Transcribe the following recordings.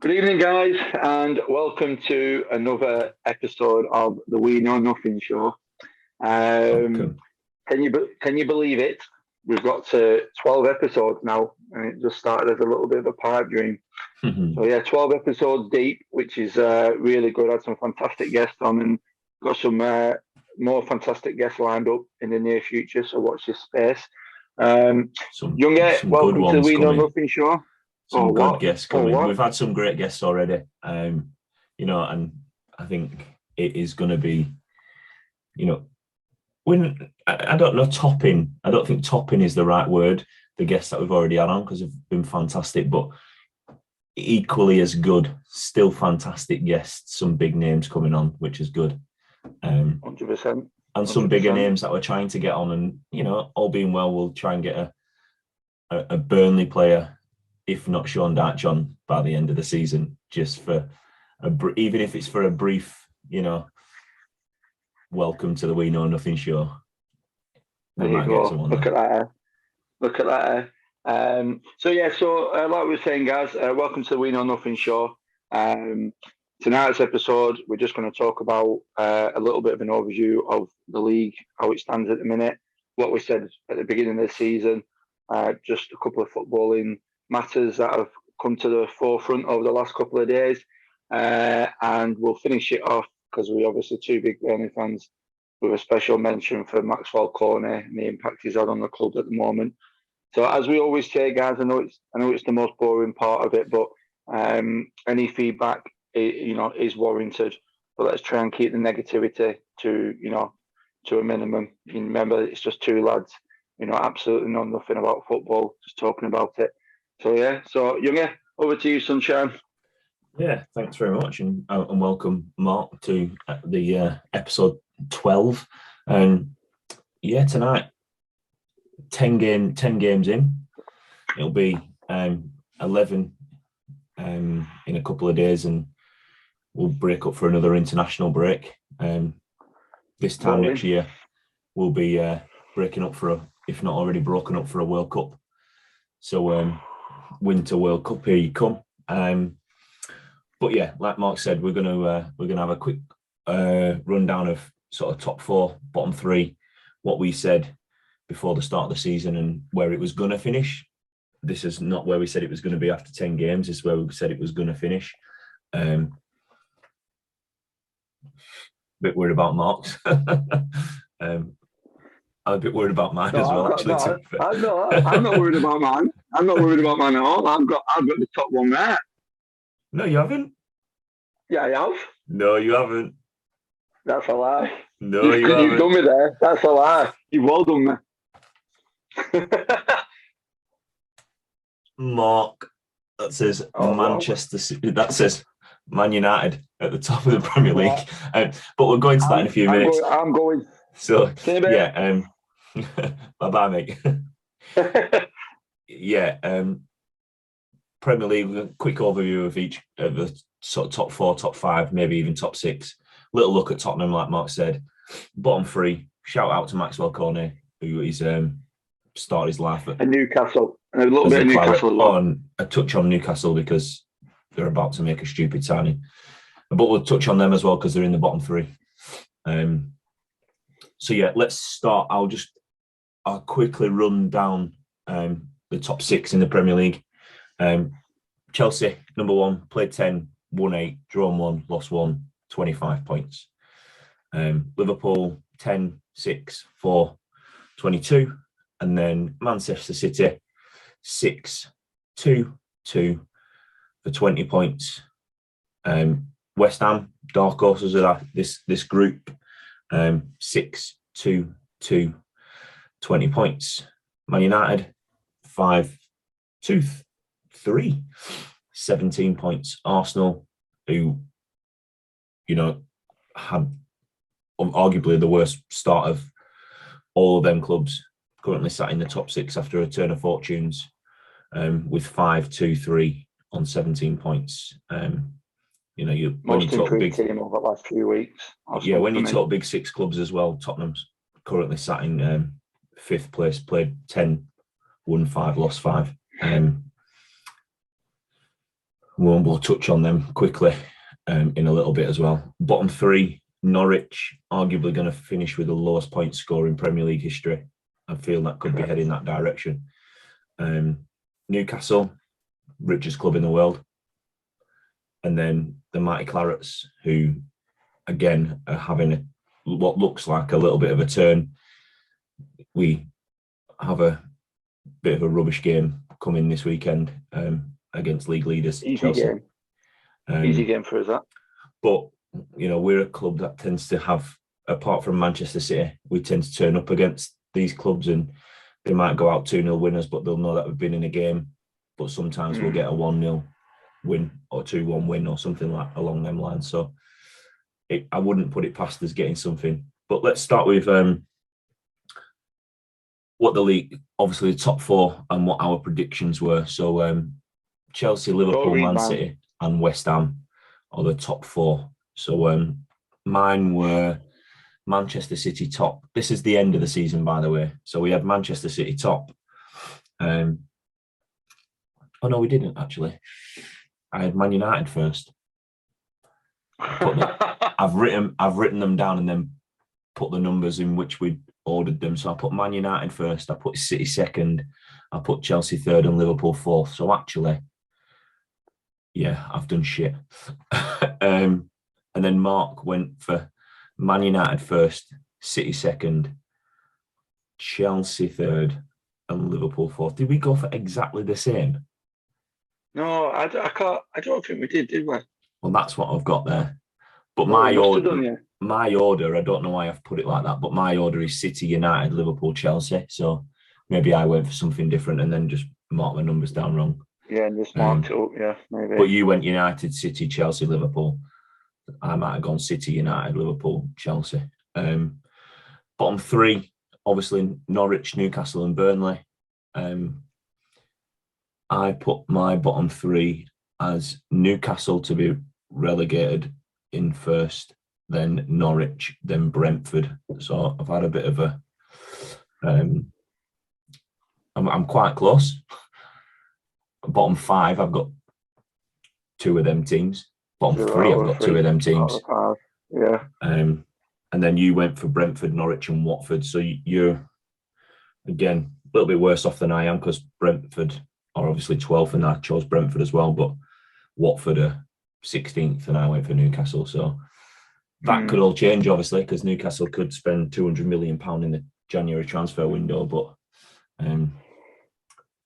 Good evening, guys, and welcome to another episode of the We Know Nothing show. Um, Welcome. can you believe it? We've got to 12 episodes now, and it just started as a little bit of a pipe dream. So yeah, 12 episodes deep, which is really good. Had some fantastic guests on, and got some more fantastic guests lined up in the near future. So watch this space. Um, some Younger, some good welcome to the ones We Know coming. Nothing show. Or Some good what? guests Or coming. what? We've had some great guests already. And I think it is going to be, you know, when I don't know topping. I don't think topping is the right word. The guests that we've already had on because they've been fantastic, but equally as good, still fantastic guests. Some big names coming on, which is good. 100%. And some bigger names that we're trying to get on, and all being well, we'll try and get a Burnley player, if not Sean Dyche, on by the end of the season, just for even if it's for a brief, welcome to the We Know Nothing show. There you go. Look at that. Look at that. Like we were saying, guys, welcome to the We Know Nothing show. Tonight's episode, we're just going to talk about a little bit of an overview of the league, how it stands at the minute, what we said at the beginning of the season, just a couple of footballing matters that have come to the forefront over the last couple of days, and we'll finish it off because we're obviously two big Burnley fans, with a special mention for Maxwell Cornet and the impact he's had on the club at the moment. So as we always say, guys, I know it's the most boring part of it, but any feedback, is warranted. But let's try and keep the negativity to a minimum. Remember, it's just two lads, absolutely know nothing about football, just talking about it. So yeah, Younger, over to you, Sunshine. Yeah, thanks very much, and welcome, Mark, to the episode 12. And tonight, 10 games in. It'll be 11 in a couple of days, and we'll break up for another international break. This time next year, we'll be breaking up if not already broken up, for a World Cup. So Winter World Cup, here you come. But yeah, like Mark said, we're gonna have a quick rundown of sort of top four, bottom three, what we said before the start of the season and where it was going to finish. This is not where we said it was going to be after 10 games. This is where we said it was going to finish. Bit worried about Mark's. I'm a bit worried about mine as well. I'm not worried about mine. I'm not worried about mine at all. I've got the top one there. No, you haven't. Yeah, I have. No, you haven't. That's a lie. No, you haven't. You've done me there. That's a lie. You've well done me. Mark, that says Manchester City. That says Man United at the top of the Premier League. But we'll go into that in a few minutes. I'm going. So yeah, bye bye, mate. Yeah, Premier League. Quick overview of each of the sort of top four, top five, maybe even top six. Little look at Tottenham, like Mark said. Bottom three. Shout out to Maxwell Cornet, who is started his life at Newcastle. And a little bit of Newcastle as well. On a touch on Newcastle because they're about to make a stupid signing. But we'll touch on them as well because they're in the bottom three. So yeah, let's start. I'll quickly run down the top six in the Premier League. Chelsea, number one, played 10, won 8, drawn 1, lost 1, 25 points. Liverpool, 10, 6, 4, 22. And then Manchester City, 6, 2, 2 for 20 points. West Ham, dark horses of this group, 6, 2, 2, 20 points. Man United, 5, 2, 3, 17 points. Arsenal, who, had arguably the worst start of all of them clubs, currently sat in the top six after a turn of fortunes, with 5, 2, 3 on 17 points. Most improved team over the last few weeks. Yeah, when you talk big six clubs as well, Tottenham's currently sat in fifth place, played 10, won 5, lost 5. We'll touch on them quickly in a little bit as well. Bottom three, Norwich, arguably going to finish with the lowest point score in Premier League history. I feel that could be heading that direction. Newcastle, richest club in the world. And then the Mighty Clarets, who, again, are having what looks like a little bit of a turn. We have a bit of a rubbish game coming this weekend against league leaders, Chelsea. Easy game for us, that. But, we're a club that tends to have, apart from Manchester City, we tend to turn up against these clubs and they might go out 2-0 winners, but they'll know that we've been in a game. But sometimes we'll get a 1-0 win or 2-1 win or something like along them lines. So I wouldn't put it past us getting something. But let's start with what the league, obviously the top four and what our predictions were. So Chelsea, Liverpool, Man City and West Ham are the top four. So mine were Manchester City top. This is the end of the season, by the way. So we had Manchester City top. Oh no, we didn't actually. I had Man United first. I've written them down and then put the numbers in which we ordered them. So I put Man United first. I put City second. I put Chelsea third and Liverpool fourth. So actually, yeah, I've done shit. And then Mark went for Man United first, City second, Chelsea third, and Liverpool fourth. Did we go for exactly the same? No, I don't think we did we? Well, that's what I've got there. But my order, I don't know why I've put it like that, but my order is City, United, Liverpool, Chelsea. So maybe I went for something different and then just marked my numbers down wrong. Yeah, and just marked it up, yeah, maybe. But you went United, City, Chelsea, Liverpool. I might have gone City, United, Liverpool, Chelsea. Bottom three, obviously Norwich, Newcastle and Burnley. I put my bottom three as Newcastle to be relegated in first, then Norwich, then Brentford. So I've had a bit of a... I'm quite close. Bottom five, I've got two of them teams. Bottom three, I've got two of them teams. Yeah. And then you went for Brentford, Norwich and Watford. So you're, again, a little bit worse off than I am because Brentford are obviously 12th and I chose Brentford as well, but Watford are 16th and I went for Newcastle. So that could all change, obviously, because Newcastle could spend £200 million in the January transfer window. But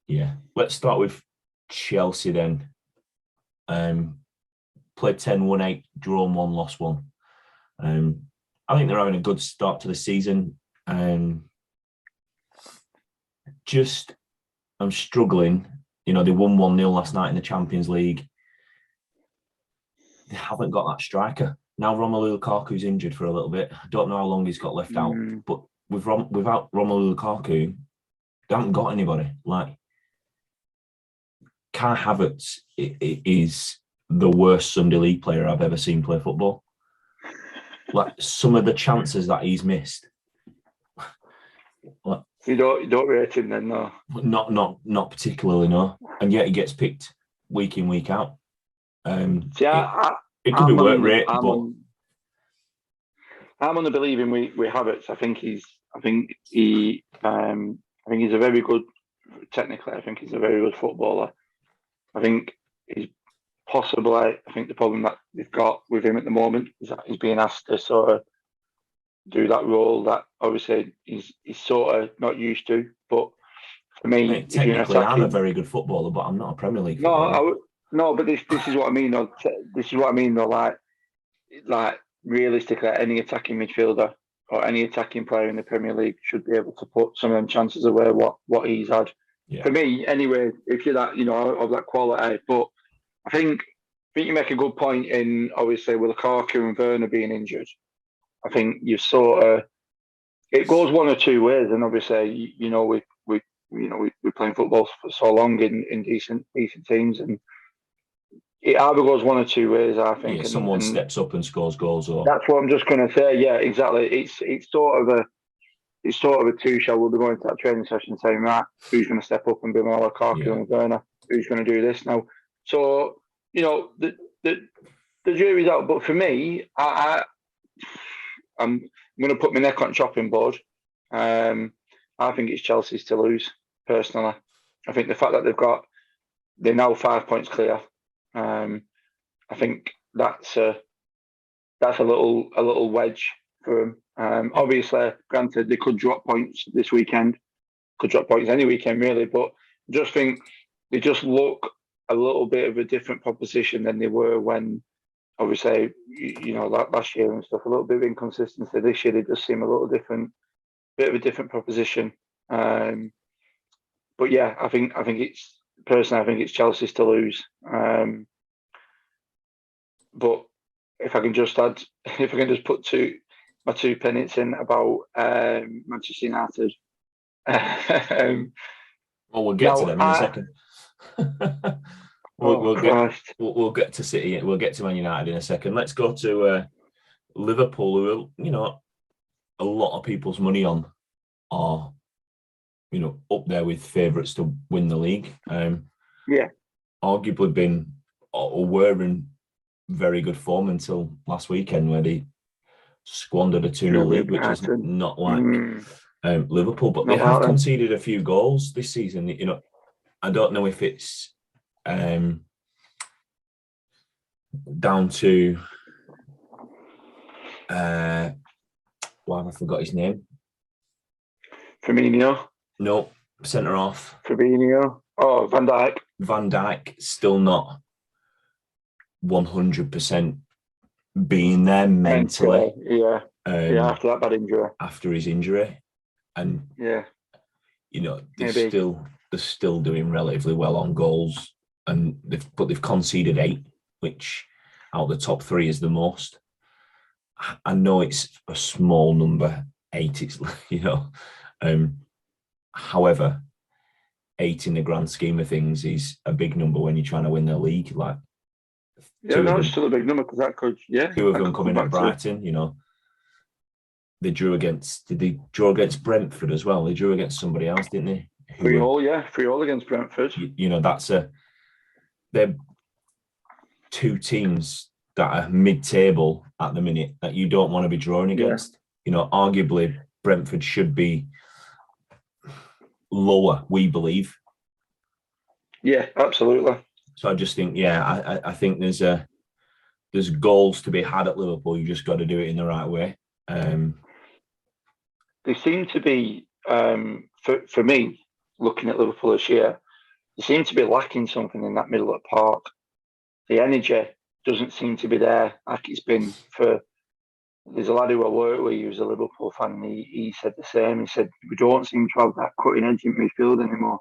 yeah, let's start with Chelsea then. Played 10, won 8, drawn 1, lost 1. I think they're having a good start to the season. I'm struggling. They won 1-0 last night in the Champions League. They haven't got that striker. Now Romelu Lukaku's injured for a little bit. I don't know how long he's got left out. But without Romelu Lukaku, they haven't got anybody. Like, Kai Havertz is the worst Sunday League player I've ever seen play football. Like, some of the chances that he's missed. Like, you don't rate him then, no? Not particularly, no. And yet he gets picked week in, week out. It could be work rate, but I'm on the believing we Havertz. I think he's a very good. Technically, I think he's a very good footballer. I think he's possibly. I think the problem that they've got with him at the moment is that he's being asked to sort of do that role that obviously he's sort of not used to. But for me, technically, I'm a very good footballer, but I'm not a Premier League footballer. No, but this is what I mean. This is what I mean. Though, like realistically, any attacking midfielder or any attacking player in the Premier League should be able to put some of them chances away. What he's had, for me, anyway. If you're that, of that quality, but I think you make a good point in obviously with Lukaku and Werner being injured. I think you've sort of it goes one or two ways, and obviously, we're playing football for so long in decent teams and. It either goes one or two ways, I think. Yeah, someone steps up and scores goals, or that's what I'm just going to say. Yeah, exactly. It's sort of a Tuchel. We'll be going to that training session saying, right, who's going to step up and be more Lukaku and Werner? Who's going to do this now? So the jury's out. But for me, I'm going to put my neck on chopping board. I think it's Chelsea's to lose. Personally, I think the fact that they're now 5 points clear. I think that's a little wedge for them. Obviously, granted, they could drop points this weekend. Could drop points any weekend, really. But I just think they just look a little bit of a different proposition than they were when, obviously, last year and stuff. A little bit of inconsistency. This year, they just seem a little different, bit of a different proposition. But yeah, I think it's Chelsea's to lose. But if I can just put my 2 pence in about Manchester United. Well, we'll get to them in a second. We'll get to City. We'll get to Man United in a second. Let's go to Liverpool, who a lot of people's money on are up there with favourites to win the league. Arguably been or were in very good form until last weekend, where they squandered a 2-0 lead, which is not like Liverpool, but they have conceded a few goals this season. I don't know if it's down to why have I forgot his name? Firmino. No, centre off. Fabinho. Oh, Van Dijk. Van Dijk still not 100% being there mentally. Yeah. After that bad injury. After his injury, and they're still doing relatively well on goals, and they've conceded 8, which out of the top 3 is the most. I know it's a small number, 8. It's however, 8 in the grand scheme of things is a big number when you're trying to win the league. Like, it's still a big number because that could, 2 of them coming at Brighton. They drew against. Did they draw against Brentford as well? They drew against somebody else, didn't they? 3-3 against Brentford. They're 2 teams that are mid-table at the minute that you don't want to be drawing against. Arguably Brentford should be lower, we believe. Yeah, absolutely. So I just think, I think there's goals to be had at Liverpool. You just got to do it in the right way. They seem to be, for me, looking at Liverpool this year, they seem to be lacking something in that middle of the park. The energy doesn't seem to be there like it's been for. There's a lad who I work with, he was a Liverpool fan, and he said the same. He said, we don't seem to have that cutting edge in midfield anymore.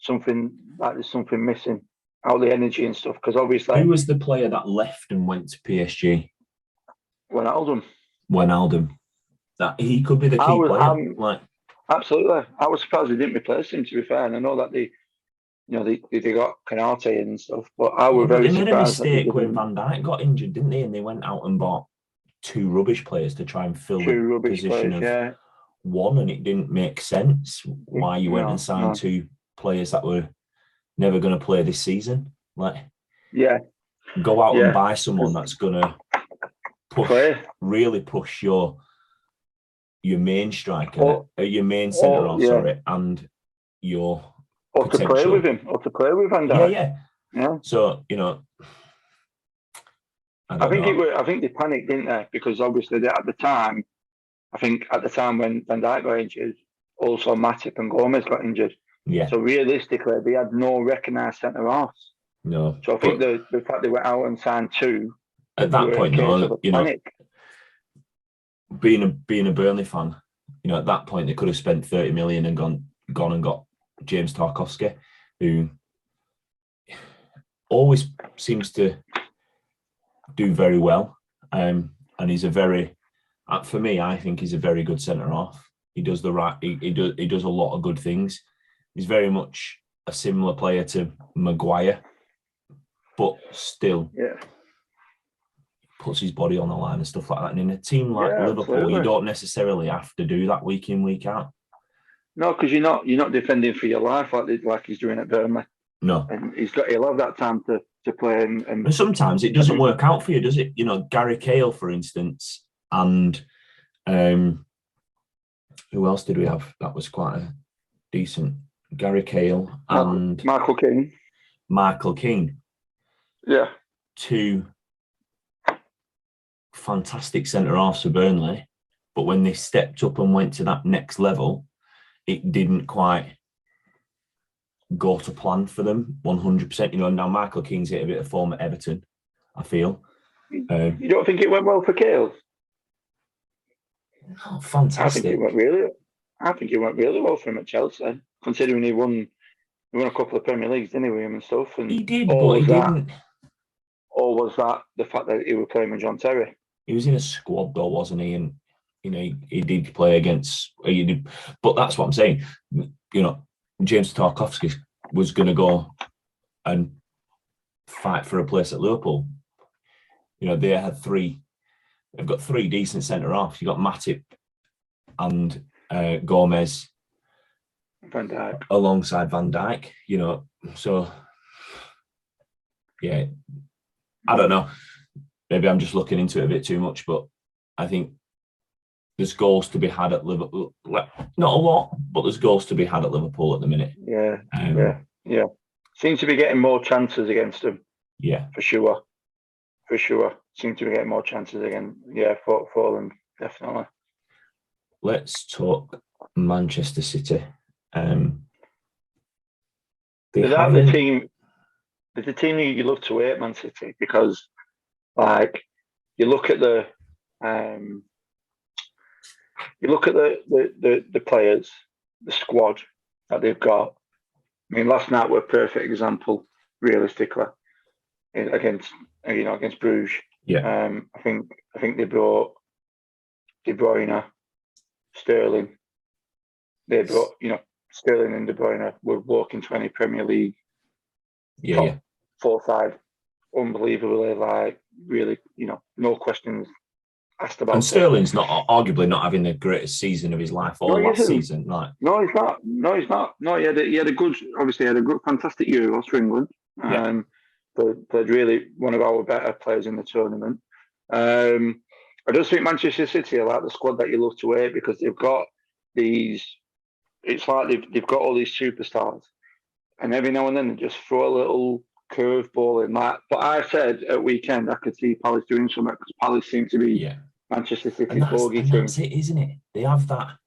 There's something missing out the energy and stuff. Because obviously, who was the player that left and went to PSG? Wijnaldum. That he could be the key player. Absolutely, I was surprised they didn't replace him. To be fair, and I know that they got Canate and stuff, but I was very surprised. They made a mistake when Van Dijk got injured, didn't they? And they went out and bought 2 rubbish players to try and fill the position of one, and it didn't make sense why you went and signed 2 players that were never going to play this season. Go out and buy someone that's going to really push your main striker, your main centre off, and your or to play with him, or to play with Van Dijk. Yeah. So I think they panicked, didn't they? Because obviously at the time when Van Dijk got injured, also Matip and Gomez got injured. Yeah. So realistically, they had no recognised centre halves. No. So I think the fact they went out and signed 2 at that point, being a Burnley fan, at that point they could have spent 30 million and gone and got James Tarkowski, who always seems to do very well, and he's for me, I think he's a very good centre half. He does he does a lot of good things. He's very much a similar player to Maguire, but still puts his body on the line and stuff like that. And in a team like Liverpool, absolutely, you don't necessarily have to do that week in, week out. No, because you're not defending for your life like he's doing at Burnley. No. and he'll have that time to play. And sometimes it doesn't work out for you, does it? Gary Cahill, for instance, and who else did we have? That was quite a decent. Gary Cahill and Michael King. Michael King. Yeah. Two fantastic centre-halves for Burnley, but when they stepped up and went to that next level, it didn't quite go to plan for them 100%. Now Michael King's hit a bit of form at Everton, I feel. You don't think it went well for Cahill? Oh, fantastic. I think it went really well for him at Chelsea, considering he won a couple of Premier Leagues, didn't he, with him and stuff? And he did, but he didn't. Or was that the fact that he was playing with John Terry? He was in a squad though, wasn't he? And he did play against. But that's what I'm saying. James Tarkowski was going to go and fight for a place at Liverpool. They had three. They've got three decent centre halves. You got Matip and Gomez, Van Dijk alongside Van Dijk. So yeah, I don't know. Maybe I'm just looking into it a bit too much, but I think there's goals to be had at Liverpool. Not a lot, but there's goals to be had at Liverpool at the minute. Yeah. Seems to be getting more chances against them. Yeah, for sure. Seem to be getting more chances again. Yeah, for them, definitely. Let's talk Manchester City. There's the team that you love to hate, Man City, because you look at the players, the squad that they've got. I mean, last night were a perfect example, realistically, against Bruges. Yeah. I think they brought De Bruyne, Sterling. They brought Sterling and De Bruyne would walk into any Premier League. Yeah. 4-5, unbelievably, really, no questions asked about. And Sterling's arguably not having the greatest season of his life last season. No, he's not. No, he had a good, fantastic Euros for England. Played really one of our better players in the tournament. I just think Manchester City are like the squad that you love to hate, because they've got these. It's like they've got all these superstars, and every now and then they just throw a little curveball in that. But I said at weekend I could see Palace doing something, because Palace seem to be Manchester City's bogey team. That's it, isn't it? They have that.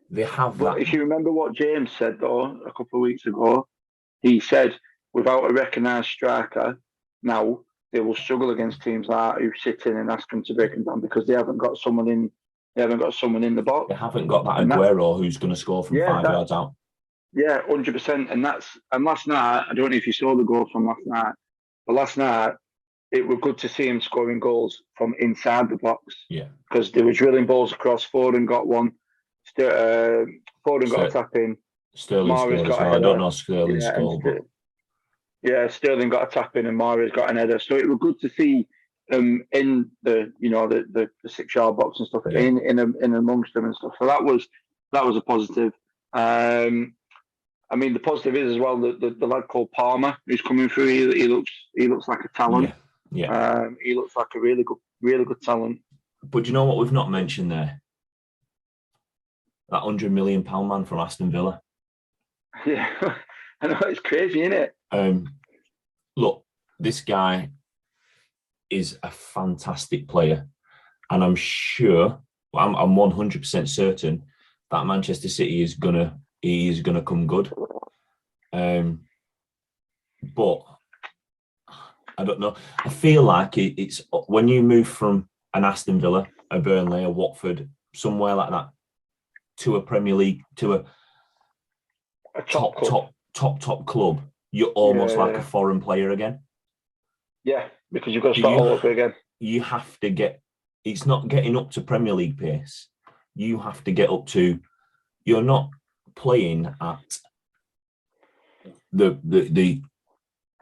But if you remember what James said though a couple of weeks ago, he said without a recognised striker, now they will struggle against teams like who sit in and ask them to break them down, because they haven't got someone in. They haven't got someone in the box. They haven't got that Aguero who's going to score from 5 yards out. Yeah, 100%. And last night, I don't know if you saw the goals from last night, but last night it was good to see him scoring goals from inside the box. Yeah, because they were drilling balls across. Foden got one. Foden got a tap in. Sterling scored as well. I don't know Sterling scored. Yeah, Sterling got a tap in and Mahrez got an header. So it was good to see in the the 6-yard box and stuff, in amongst them and stuff. So that was a positive. I mean, the positive is as well the lad called Palmer who's coming through. He looks like a talent. Yeah. He looks like a really good talent. But do you know what we've not mentioned there? That £100 million man from Aston Villa. Yeah, I know, it's crazy, isn't it? Look, this guy is a fantastic player, and I'm sure, I'm 100% certain that Manchester City is gonna come good. But I don't know. I feel like it's when you move from an Aston Villa, a Burnley, a Watford, somewhere like that, to a Premier League, to a top club, you're almost like a foreign player again. Yeah, because you've got to start all over again. You have to get. It's not getting up to Premier League pace. You have to get up to. You're not playing at the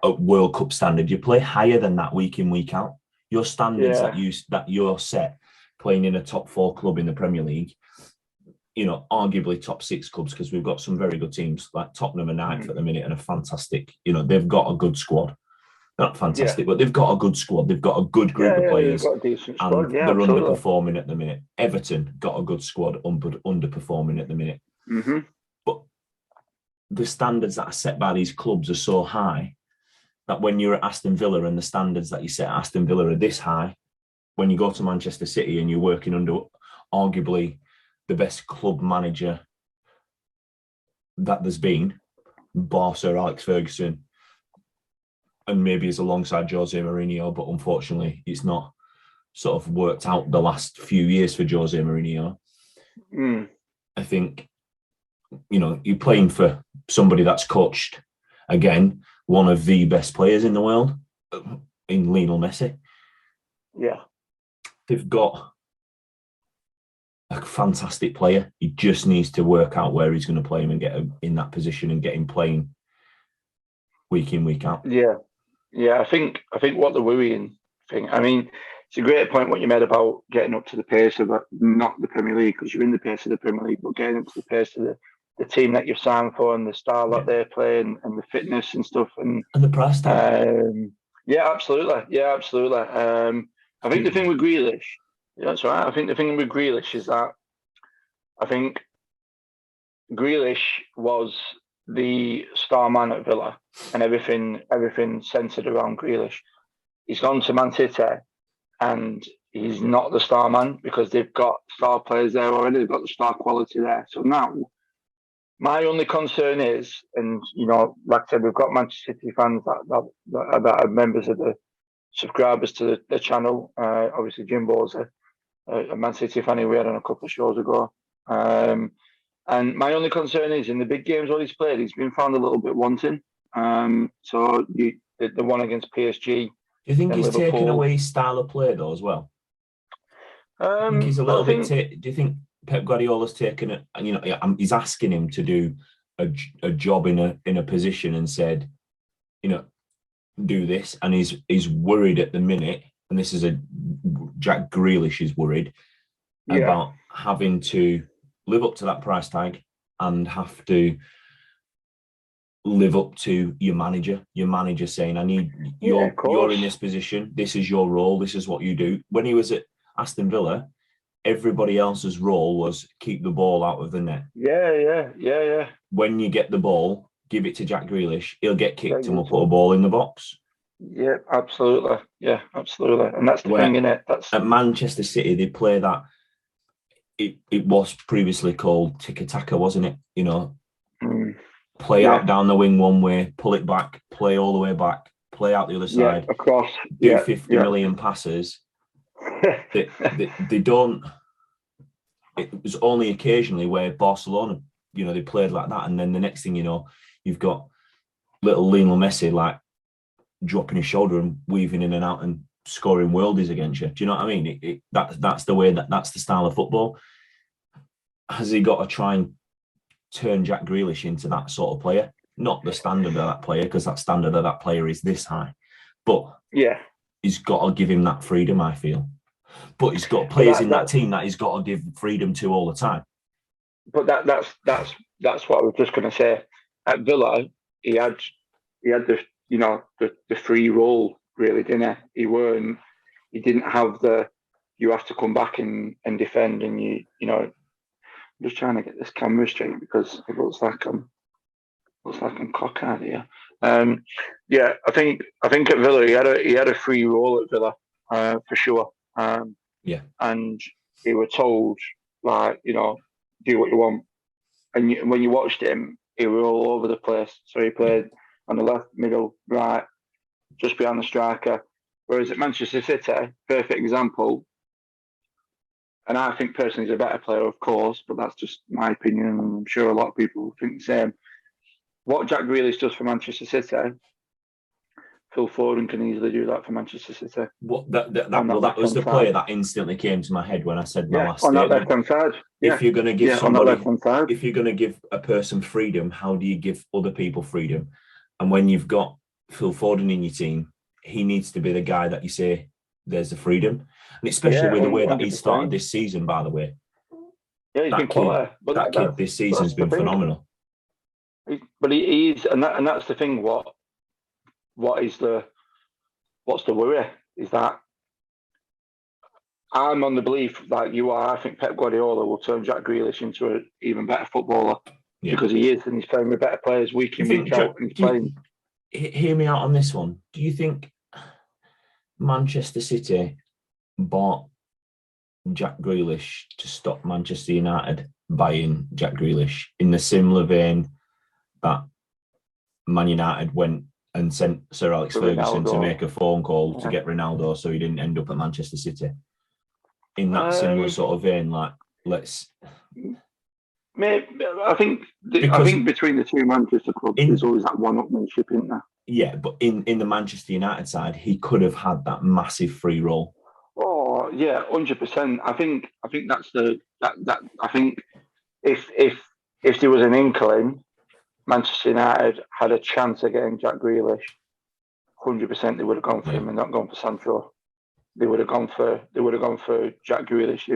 World Cup standard. You play higher than that week in, week out. Your standards that you're set playing in a top 4 club in the Premier League, arguably top 6 clubs, because we've got some very good teams like Tottenham and ninth at the minute and a fantastic, they've got a good squad. Not fantastic, but they've got a good squad. They've got a good group of players. They've got a decent squad. And they're underperforming at the minute. Everton got a good squad, underperforming at the minute. Mm-hmm. But the standards that are set by these clubs are so high that when you're at Aston Villa and the standards that you set at Aston Villa are this high, when you go to Manchester City and you're working under arguably the best club manager that there's been, bar Sir Alex Ferguson, and maybe is alongside Jose Mourinho, but unfortunately it's not sort of worked out the last few years for Jose Mourinho. I think, you're playing for somebody that's coached, again, one of the best players in the world, in Lionel Messi. Yeah. They've got a fantastic player. He just needs to work out where he's going to play him and get him in that position and get him playing week in, week out. Yeah, I think what the worrying thing, I mean, it's a great point what you made about getting up to the pace of not the Premier League, because you're in the pace of the Premier League, but getting up to the pace of the team that you've signed for and the style that they're playing and the fitness and stuff. And the price tag. Absolutely. I think the thing with Grealish, that's right. I think the thing with Grealish is that I think Grealish was the star man at Villa, and everything centred around Grealish. He's gone to Man City, and he's not the star man because they've got star players there already. They've got the star quality there. So now, my only concern is, and like I said, we've got Manchester City fans that are members of the subscribers to the channel. Obviously, Jimbo's a Man City fan who we had on a couple of shows ago. And my only concern is in the big games what he's played, he's been found a little bit wanting. So the one against PSG. Do you think he's Liverpool, taken away his style of play though as well? I think he's a little bit. Do you think Pep Guardiola's taken it? He's asking him to do a job in a position and said, do this, and he's worried at the minute. And this is Jack Grealish is worried about having to live up to that price tag and have to live up to your manager saying, I need you're in this position, this is your role, this is what you do. When he was at Aston Villa, everybody else's role was keep the ball out of the net. Yeah. When you get the ball, give it to Jack Grealish, he'll get kicked and we'll put a ball in the box. Yeah, absolutely. And that's the thing, isn't it? At Manchester City, they play that. It was previously called tiki-taka, wasn't it? Play out down the wing one way, pull it back, play all the way back, play out the other side, across, do 50 million passes. They don't. It was only occasionally where Barcelona, they played like that, and then the next thing you know, you've got little Lionel Messi like dropping his shoulder and weaving in and out and scoring worldies against you. Do you know what I mean? That's the way that's the style of football. Has he got to try and turn Jack Grealish into that sort of player? Not the standard of that player, because that standard of that player is this high. But he's got to give him that freedom, I feel. But he's got players in that team that he's got to give freedom to all the time. But that's what I was just going to say. At Villa, he had the the free role, really, didn't he? He didn't have you have to come back and defend, and I'm just trying to get this camera straight because it looks like I'm cockeyed here. I think at Villa he had a free role at Villa for sure. And he was told, like, do what you want. And when you watched him, he was all over the place. So he played on the left, middle, right, just behind the striker. Whereas at Manchester City, perfect example. And I think personally he's a better player, of course, but that's just my opinion. And I'm sure a lot of people think the same. What Jack Grealish does for Manchester City, Phil Foden can easily do that for Manchester City. That was the player that instantly came to my head when I said my last on statement. That left-hand side. If you're going to give if you're going to give a person freedom, how do you give other people freedom? And when you've got Phil Foden in your team, he needs to be the guy that you say there's the freedom. And especially with the way that he started this season, by the way. Yeah, he's been quality. But that kid this season's been phenomenal. But he is, and that's the thing. What's the worry is that I'm on the belief that you are. I think Pep Guardiola will turn Jack Grealish into an even better footballer because he is, and he's playing with better players week in, week out, and he's playing. Hear me out on this one. Do you think Manchester City bought Jack Grealish to stop Manchester United buying Jack Grealish in the similar vein that Man United went and sent Sir Alex Ferguson to make a phone call to get Ronaldo so he didn't end up at Manchester City? In that similar sort of vein, like, let's... I think between the two Manchester clubs, there's always that one-upmanship, isn't there? Yeah, but in the Manchester United side, he could have had that massive free roll. Oh yeah, 100%. I think that's I think if there was an inkling, Manchester United had a chance of getting Jack Grealish, 100% they would have gone for him and not gone for Sancho. They would have gone for Jack Grealish.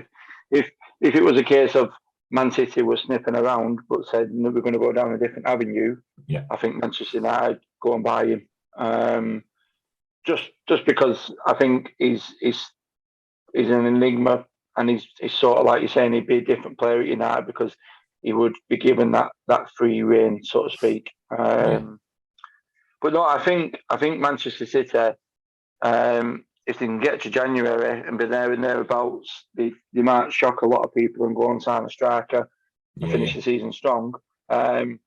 If it was a case of Man City was sniffing around but said no, we're going to go down a different avenue, I think Manchester United go and buy him. Just because I think he's an enigma, and he's sort of like you're saying, he'd be a different player at United because he would be given that free reign, so to speak. But no, I think Manchester City, if they can get to January and be there and thereabouts, they might shock a lot of people and go and sign a striker and finish the season strong. I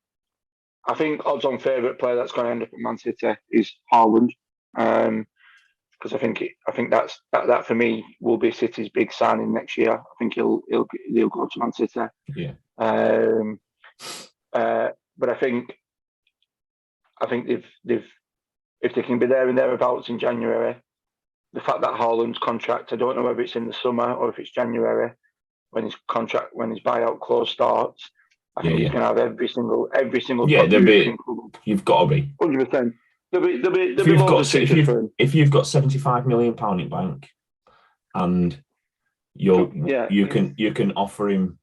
think odds-on favourite player that's going to end up at Man City is Haaland, because I think that for me will be City's big signing next year. I think he'll go to Man City. Yeah. But I think they've if they can be there and thereabouts in January, the fact that Haaland's contract, I don't know whether it's in the summer or if it's January when his buyout clause starts. I think he's going to have every single. Yeah, you've got to be 100%. If you've got £75 million in bank, and you can offer him,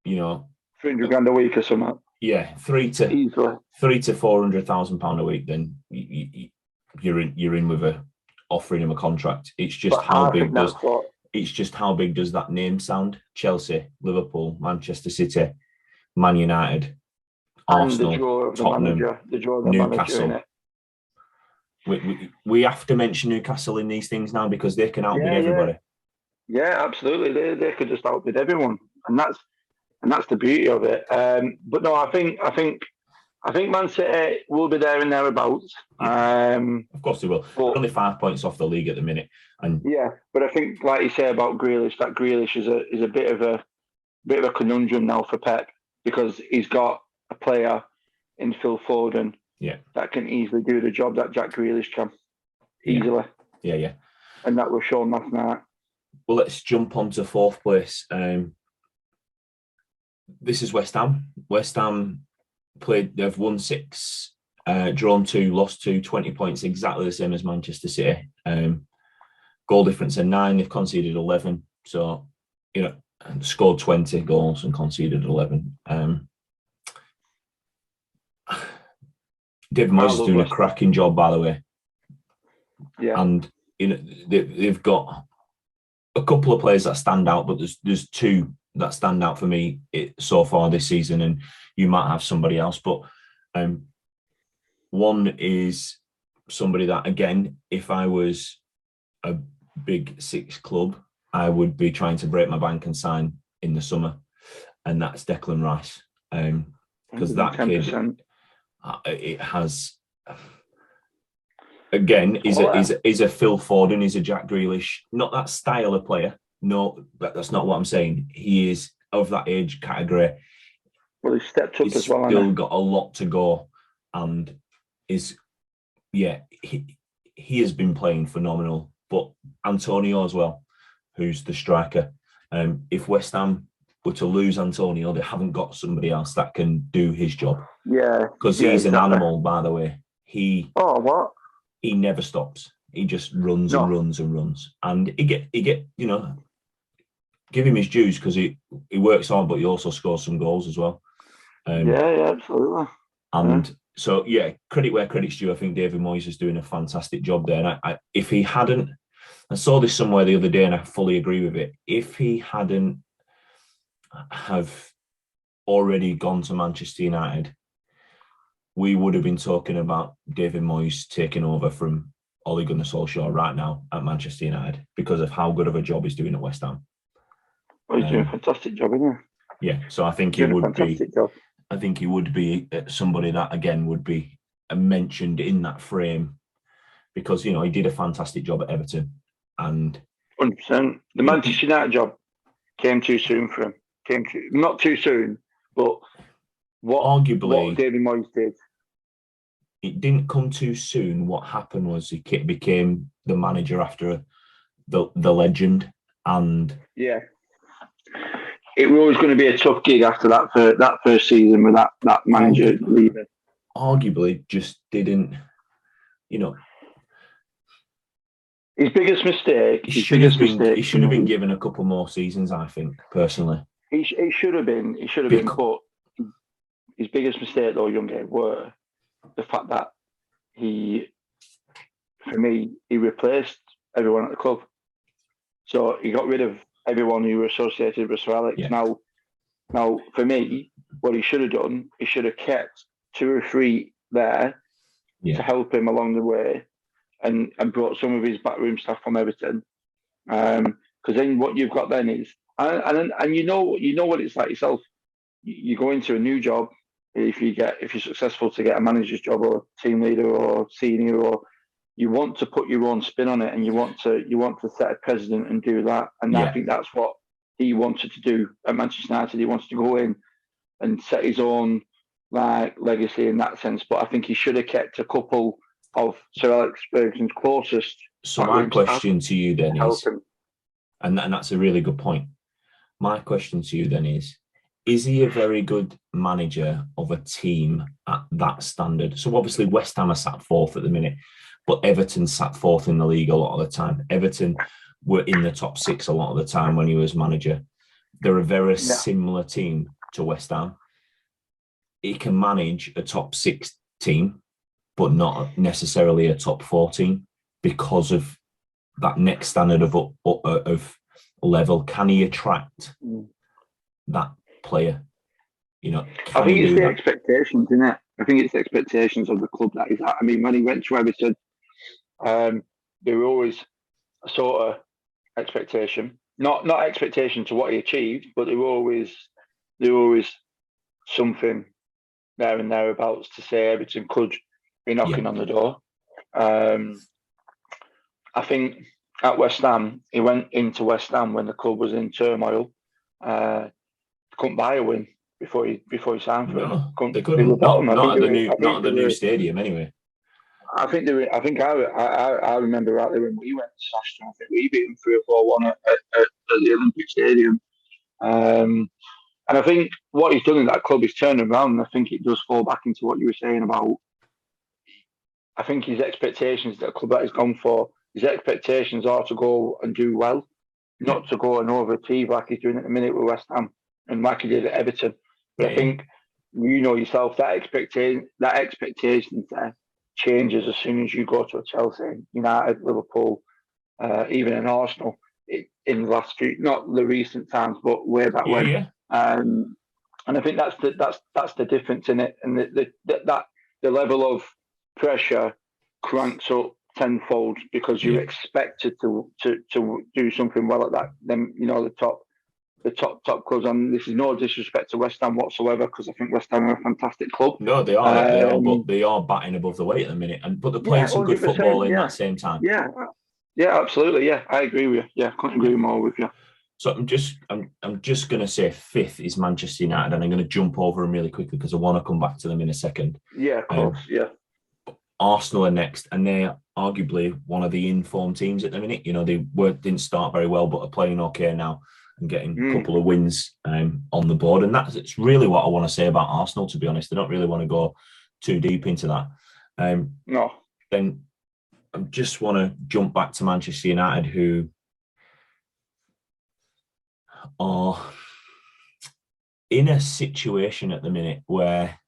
£300,000 a week or something. Yeah, three to £400,000 a week. Then you're in with offering him a contract. It's just how big does that name sound? Chelsea, Liverpool, Manchester City, Man United, Arsenal, Tottenham, Newcastle. We have to mention Newcastle in these things now because they can outbid everybody. Yeah, absolutely. They could just outbid everyone, and that's the beauty of it. But no, I think Man City will be there and thereabouts. Of course they will. They're only 5 points off the league at the minute, but I think, like you say about Grealish, that Grealish is a bit of a conundrum now for Pep because he's got a player in Phil Foden that can easily do the job that Jack Grealish can easily. Yeah. And that was shown last night. Well, let's jump on to fourth place. This is West Ham. West Ham they've won 6, drawn 2, lost 2, 20 points, exactly the same as Manchester City. Goal difference of 9, they've conceded 11. So, scored 20 goals and conceded 11. David Moyes is doing a cracking job, by the way. Yeah. And they've got a couple of players that stand out, but there's 2 that stand out for me so far this season, and you might have somebody else. But one is somebody that, again, if I was a big 6 club, I would be trying to break my bank and sign in the summer, and that's Declan Rice. Because that 10%. Kid, it has, again, is a Phil Foden, is a Jack Grealish, not that style of player. No, that's not what I'm saying. He is of that age category. Well, he's stepped up as well. He's still got a lot to go, and he has been playing phenomenal. But Antonio as well, who's the striker. If West Ham were to lose Antonio, they haven't got somebody else that can do his job. Yeah, because he's an animal, by the way. He never stops. He just runs and runs and runs, and he get give him his dues because he works hard, but he also scores some goals as well. Yeah, absolutely. And so, credit where credit's due. I think David Moyes is doing a fantastic job there. And if he hadn't, I saw this somewhere the other day, and I fully agree with it. If he hadn't have already gone to Manchester United, we would have been talking about David Moyes taking over from Ole Gunnar Solskjaer right now at Manchester United because of how good of a job he's doing at West Ham. Well, he's doing a fantastic job, isn't he? Yeah, so I think he would be. I think he would be somebody that again would be mentioned in that frame because he did a fantastic job at Everton and 100%. The Manchester United job came too soon for him. Not too soon, but what David Moyes did. It didn't come too soon. What happened was he became the manager after the legend, and it was always going to be a tough gig after that first season with that manager leaving. Arguably, just didn't. His biggest mistake. He should have been given a couple more seasons. I think personally, he should have been. But his biggest mistake, though, Youngate, were the fact that he replaced everyone at the club. So he got rid of everyone who were associated with Sir Alex. Yeah. Now, for me, what he should have done, he should have kept 2 or 3 there to help him along the way, and brought some of his backroom staff from Everton. Because then what you've got then is, and you know what it's like yourself. You go into a new job. If you're successful to get a manager's job or team leader or senior, or you want to put your own spin on it, and you want to set a precedent and do that. And I think that's what he wanted to do at Manchester United. He wanted to go in and set his own legacy in that sense. But I think he should have kept a couple of Sir Alex Ferguson's closest. So my question to you then is, and that's a really good point. My question to you then is he a very good manager of a team at that standard? So obviously West Ham are sat 4th at the minute, but Everton sat 4th in the league a lot of the time. Everton were in the top 6 a lot of the time when he was manager. They're a very similar team to West Ham. He can manage a top 6 team, but not necessarily a top 4 team because of that next standard of level. Can he attract that player? I think it's the expectations, isn't it? I think it's the expectations of the club that he's at. I mean, when he went to Everton, there were always a sort of expectation, not expectation to what he achieved, but there were always something there and thereabouts to say Everton could be knocking on the door. I think at West Ham, he went into West Ham when the club was in turmoil. Couldn't buy a win before he signed for it. They couldn't. Not at the new stadium anyway. I think I remember rightly when we went to Sashton. I think we beat them 3 or 4-1 at the Olympic Stadium. And I think what he's done in that club is turned around. And I think it does fall back into what you were saying about. I think his expectations that club that he's gone for. His expectations are to go and do well, not to go and overachieve like he's doing at the minute with West Ham and like he did at Everton. But I think yourself that expectation there changes as soon as you go to a Chelsea, United, Liverpool, even an Arsenal in the last few, not the recent times, but way back when. Yeah. And I think that's the difference in it, and that the level of pressure cranks up tenfold because you're expected to do something well at that. Then the top clubs, and this is no disrespect to West Ham whatsoever, because I think West Ham are a fantastic club. No, they are. They are batting above the weight at the minute, but they're playing some good football in that same time. Yeah, absolutely. Yeah, I agree with you. Yeah, couldn't agree more with you. So I'm just going to say 5th is Manchester United, and I'm going to jump over them really quickly because I want to come back to them in a second. Yeah, of course. Yeah. Arsenal are next, and they're arguably one of the informed teams at the minute. They didn't start very well, but are playing okay now and getting a couple of wins on the board. And it's really what I want to say about Arsenal, to be honest. I don't really want to go too deep into that. No. Then I just want to jump back to Manchester United, who are in a situation at the minute where,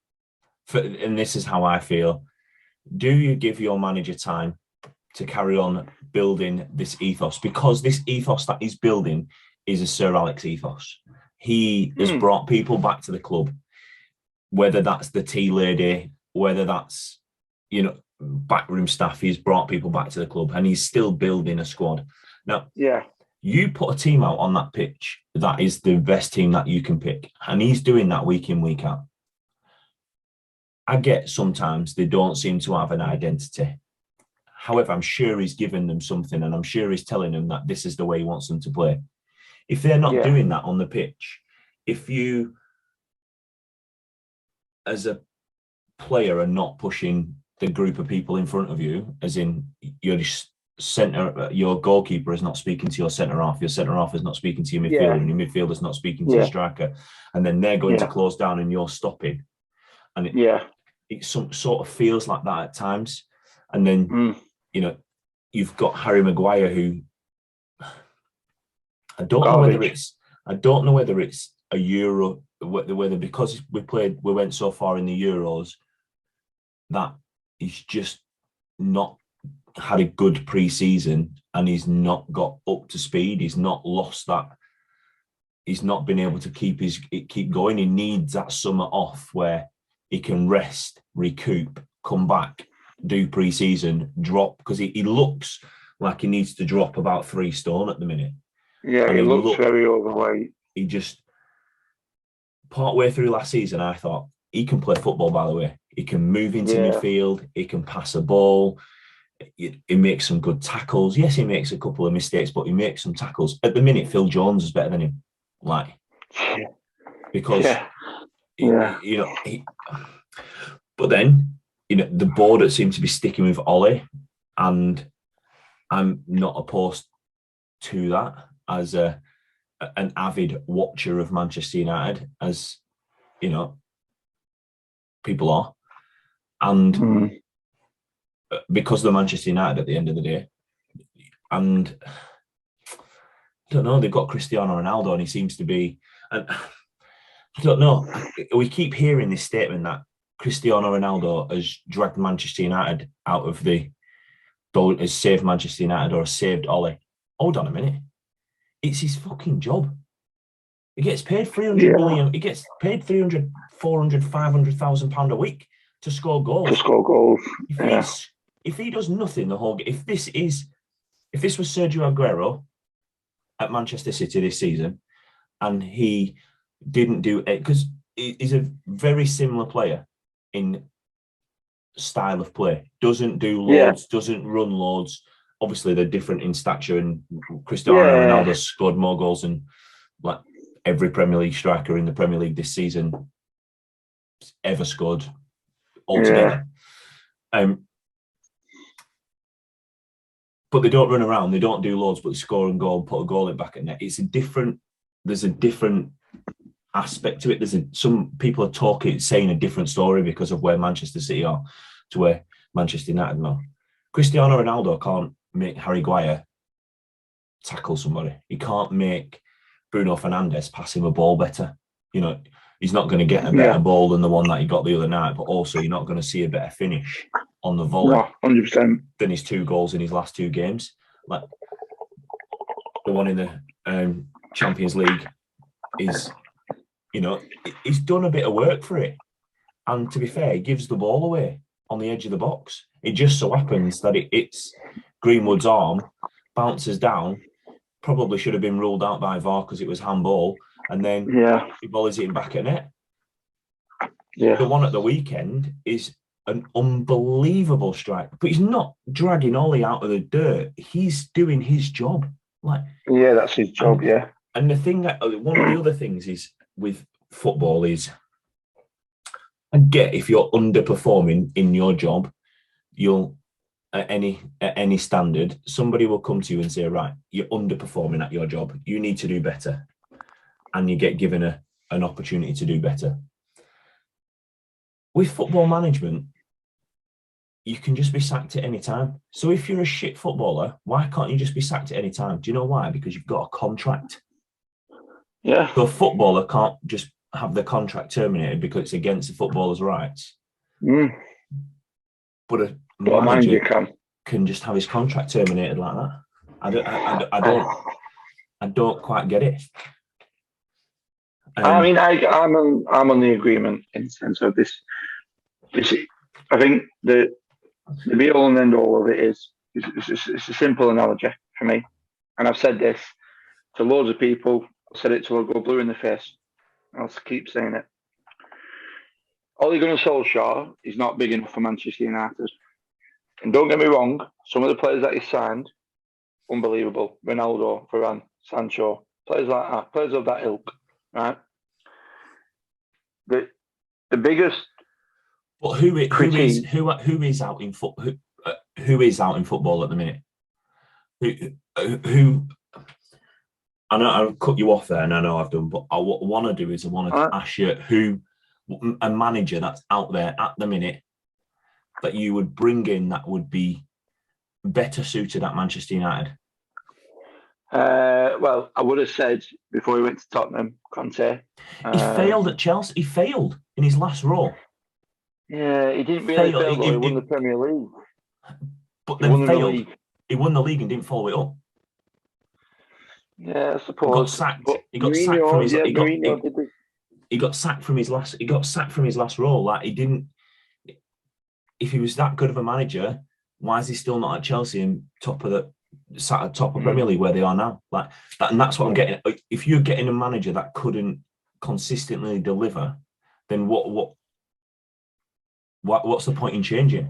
and this is how I feel, do you give your manager time to carry on building this ethos? Because this ethos that he's building is a Sir Alex ethos. He has brought people back to the club, whether that's the tea lady, whether that's, backroom staff, he's brought people back to the club and he's still building a squad. Now, you put a team out on that pitch, that is the best team that you can pick. And he's doing that week in, week out. I get sometimes they don't seem to have an identity. However, I'm sure he's given them something and I'm sure he's telling them that this is the way he wants them to play. If they're not doing that on the pitch, if you, as a player, are not pushing the group of people in front of you, as in your goalkeeper is not speaking to your centre half is not speaking to your midfielder, and your midfielder is not speaking to your striker, and then they're going to close down and you're stopping. And it sort of feels like that at times. And then, you've got Harry Maguire, who I don't know whether it's a Euro, whether because we went so far in the Euros that he's just not had a good pre-season and he's not got up to speed. He's not lost that. He's not been able to keep going. He needs that summer off where he can rest, recoup, come back, do pre-season, drop, because he looks like he needs to drop about 3 stone at the minute. Yeah, he looks very overweight. He just, part way through last season, I thought, he can play football, by the way. He can move into midfield. He can pass a ball. He makes some good tackles. Yes, he makes a couple of mistakes, but he makes some tackles. At the minute, Phil Jones is better than him. Because, but then, the board seemed to be sticking with Ollie, and I'm not opposed to that as an avid watcher of Manchester United, as people are, and because they're Manchester United at the end of the day. And I don't know, they've got Cristiano Ronaldo and he seems to be, and I don't know, we keep hearing this statement that Cristiano Ronaldo has dragged Manchester United out of has saved Manchester United or has saved Ollie. Hold on a minute. It's his fucking job. He gets paid 300 million. He gets paid 300, 400, 500,000 pound a week to score goals. If he does nothing the whole, if this was Sergio Aguero at Manchester City this season, and he didn't do it, because he's a very similar player in style of play. Doesn't do loads, doesn't run loads. Obviously, they're different in stature, and Cristiano Ronaldo scored more goals than like every Premier League striker in the Premier League this season ever scored altogether. But they don't run around, they don't do loads, but they score and goal, put a goal in back at net. There's a different aspect to it. Some people are saying a different story because of where Manchester City are to where Manchester United are. Cristiano Ronaldo can't make Harry Maguire tackle somebody. He can't make Bruno Fernandes pass him a ball better. He's not going to get a better ball than the one that he got the other night, but also you're not going to see a better finish on the volley 100%. than his 2 goals in his last 2 games. Like the one in the Champions League is, he's done a bit of work for it. And to be fair, he gives the ball away on the edge of the box. It just so happens that it's Greenwood's arm, bounces down, probably should have been ruled out by VAR because it was handball, and then the ball is hitting back at net. The one at the weekend is an unbelievable strike, but he's not dragging Ollie out of the dirt. He's doing his job. That's his job. And the thing that one of the other things is with football is, I get if you're underperforming in your job, you'll at any standard, somebody will come to you and say, right, you're underperforming at your job. You need to do better, and you get given an opportunity to do better. With football management, you can just be sacked at any time. So if you're a shit footballer, why can't you just be sacked at any time? Do you know why? Because you've got a contract. Yeah. So a footballer can't just have their contract terminated because it's against the footballer's rights. Mm. But a But a manager manager can just have his contract terminated like that. I don't quite get it. I mean, I'm on the agreement in the sense of this. I think the be all and end all of it is it's a simple analogy for me, and I've said this to loads of people. I've said it till I go blue in the face. I'll keep saying it. Ole Gunnar Solskjaer is not big enough for Manchester United. And don't get me wrong, some of the players that he signed, unbelievable. Ronaldo, Varane, Sancho, players like that, players of that ilk, right? The biggest But who critique is out in who is out in football at the minute? Who I know I've cut you off there, and I know I've done, but what I want to do is I want to ask you who a manager that's out there at the minute that you would bring in that would be better suited at Manchester United. Well, I would have said before he went to Tottenham, Conte. He failed at Chelsea. He failed in his last role. Yeah, he didn't really fail though. He won the Premier League. But then failed. He won the league and didn't follow it up. Yeah, I suppose. He got sacked from his. He got sacked from his last. He got sacked from his last role. Like he didn't. If he was that good of a manager, why is he still not at Chelsea and sat at top of Premier League where they are now? Like that, and that's what I'm getting. If you're getting a manager that couldn't consistently deliver, then what's the point in changing?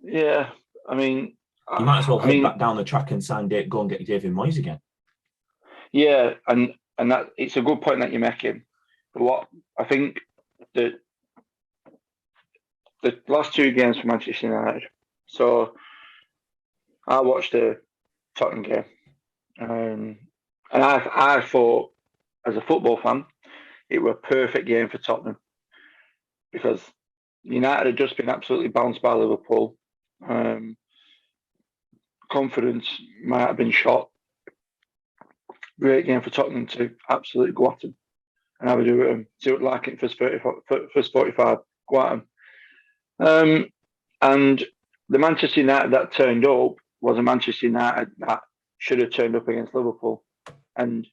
Yeah, I mean, you might as well head back down the track and go and get David Moyes again. Yeah, and that it's a good point that you're making. But what I think the last two games for Manchester United. So I watched the Tottenham game, and I thought, as a football fan, it was a perfect game for Tottenham because United had just been absolutely bounced by Liverpool. Confidence might have been shot. Great game for Tottenham to absolutely go at them and have a do with them. See what like it first 45, go at them. And the Manchester United that turned up was a Manchester United that should have turned up against Liverpool. And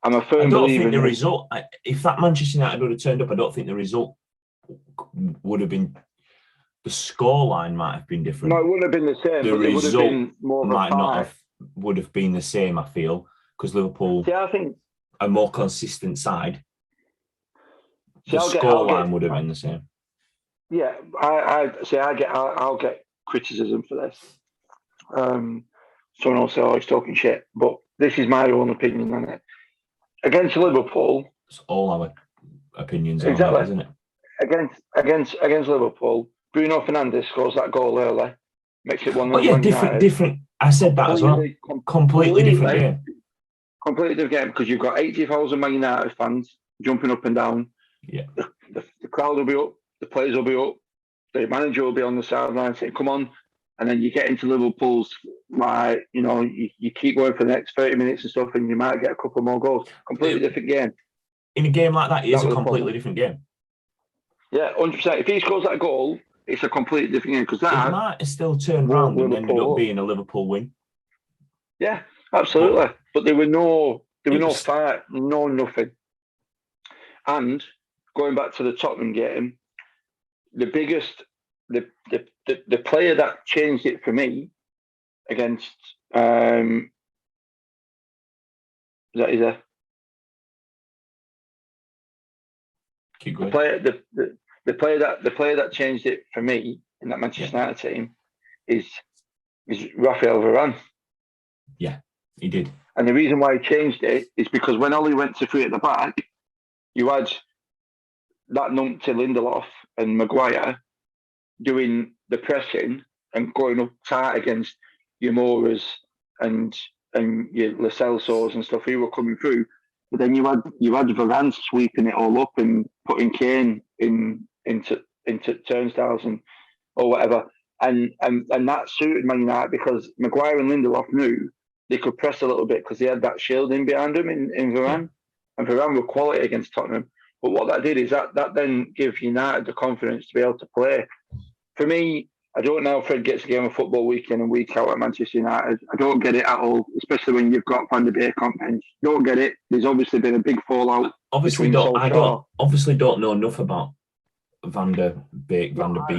I'm a firm believer in the result. If that Manchester United would have turned up, I don't think the result would have been. The scoreline might have been different. No, it wouldn't have been the same. The result would have been more might not have would have been the same. I feel because Liverpool, I think a more consistent side. The scoreline would have been the same. Yeah, I'll get criticism for this. Someone will say, "Oh, he's talking shit," but this is my own opinion on it. Against Liverpool, it's all our opinions, exactly, isn't it? Against Liverpool, Bruno Fernandes scores that goal early, makes it 1-0. Yeah, different. I said that as well. Completely different game. Completely different game because you've got 80,000 Man United fans jumping up and down. Yeah, the crowd will be up, the players will be up, the manager will be on the sideline saying, "Come on." And then you get into Liverpool's, like, you keep going for the next 30 minutes and stuff, and you might get a couple more goals. Completely different game. In a game like that, it is a completely different game. Yeah, 100%. If he scores that goal, it's a completely different game. Because that it might have still turned around and ended up being a Liverpool win. Yeah, absolutely. But there were no fight, no nothing. And going back to the Tottenham game, the biggest, the player that changed it for me against is that keep going. The player that changed it for me in that Manchester United team is Raphael Varane. Yeah, he did. And the reason why he changed it is because when Ollie went to three at the back, you had that numpty Lindelof and Maguire doing the pressing and going up tight against your Moras and your Lo Celsos and stuff who were coming through. But then you had Varane sweeping it all up and putting Kane into turnstiles or whatever. And that suited Man United because Maguire and Lindelof knew they could press a little bit because they had that shielding behind them in Varane, and Varane were quality against Tottenham. But what that did is that then gave United the confidence to be able to play. For me, I don't know if Fred gets a game of football week in and week out at Manchester United. I don't get it at all, especially when you've got Van der Beek on bench. Don't get it. There's obviously been a big fallout. I obviously don't know enough about Van der Beek about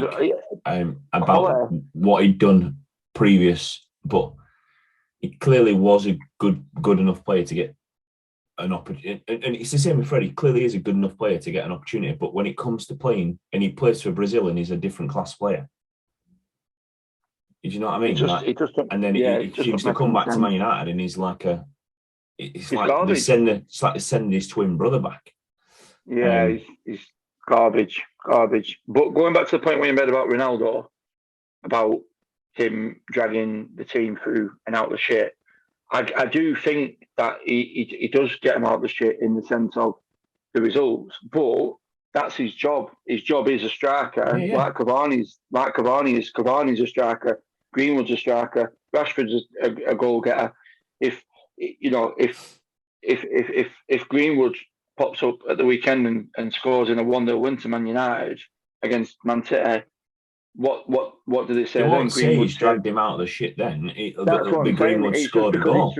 what he'd done previous, but he clearly was a good enough player to get an opportunity. And it's the same with Freddie. Clearly is a good enough player to get an opportunity, but when it comes to playing, and he plays for Brazil and he's a different class player. Do you know what I mean? He seems to come back to Man United and he's like it's like they send his twin brother back. Yeah, he's garbage. But going back to the point where you made about Ronaldo, about him dragging the team through and out of the shit, I do think that he does get him out of the shit in the sense of the results, but that's his job. His job is a striker, like Cavani's a striker. Greenwood's a striker. Rashford's a goal getter. If Greenwood pops up at the weekend and scores in a 1-0 win to Man United against Man City, what do they say? They won't say he's dragged him out of the shit then. Greenwood scored a goal.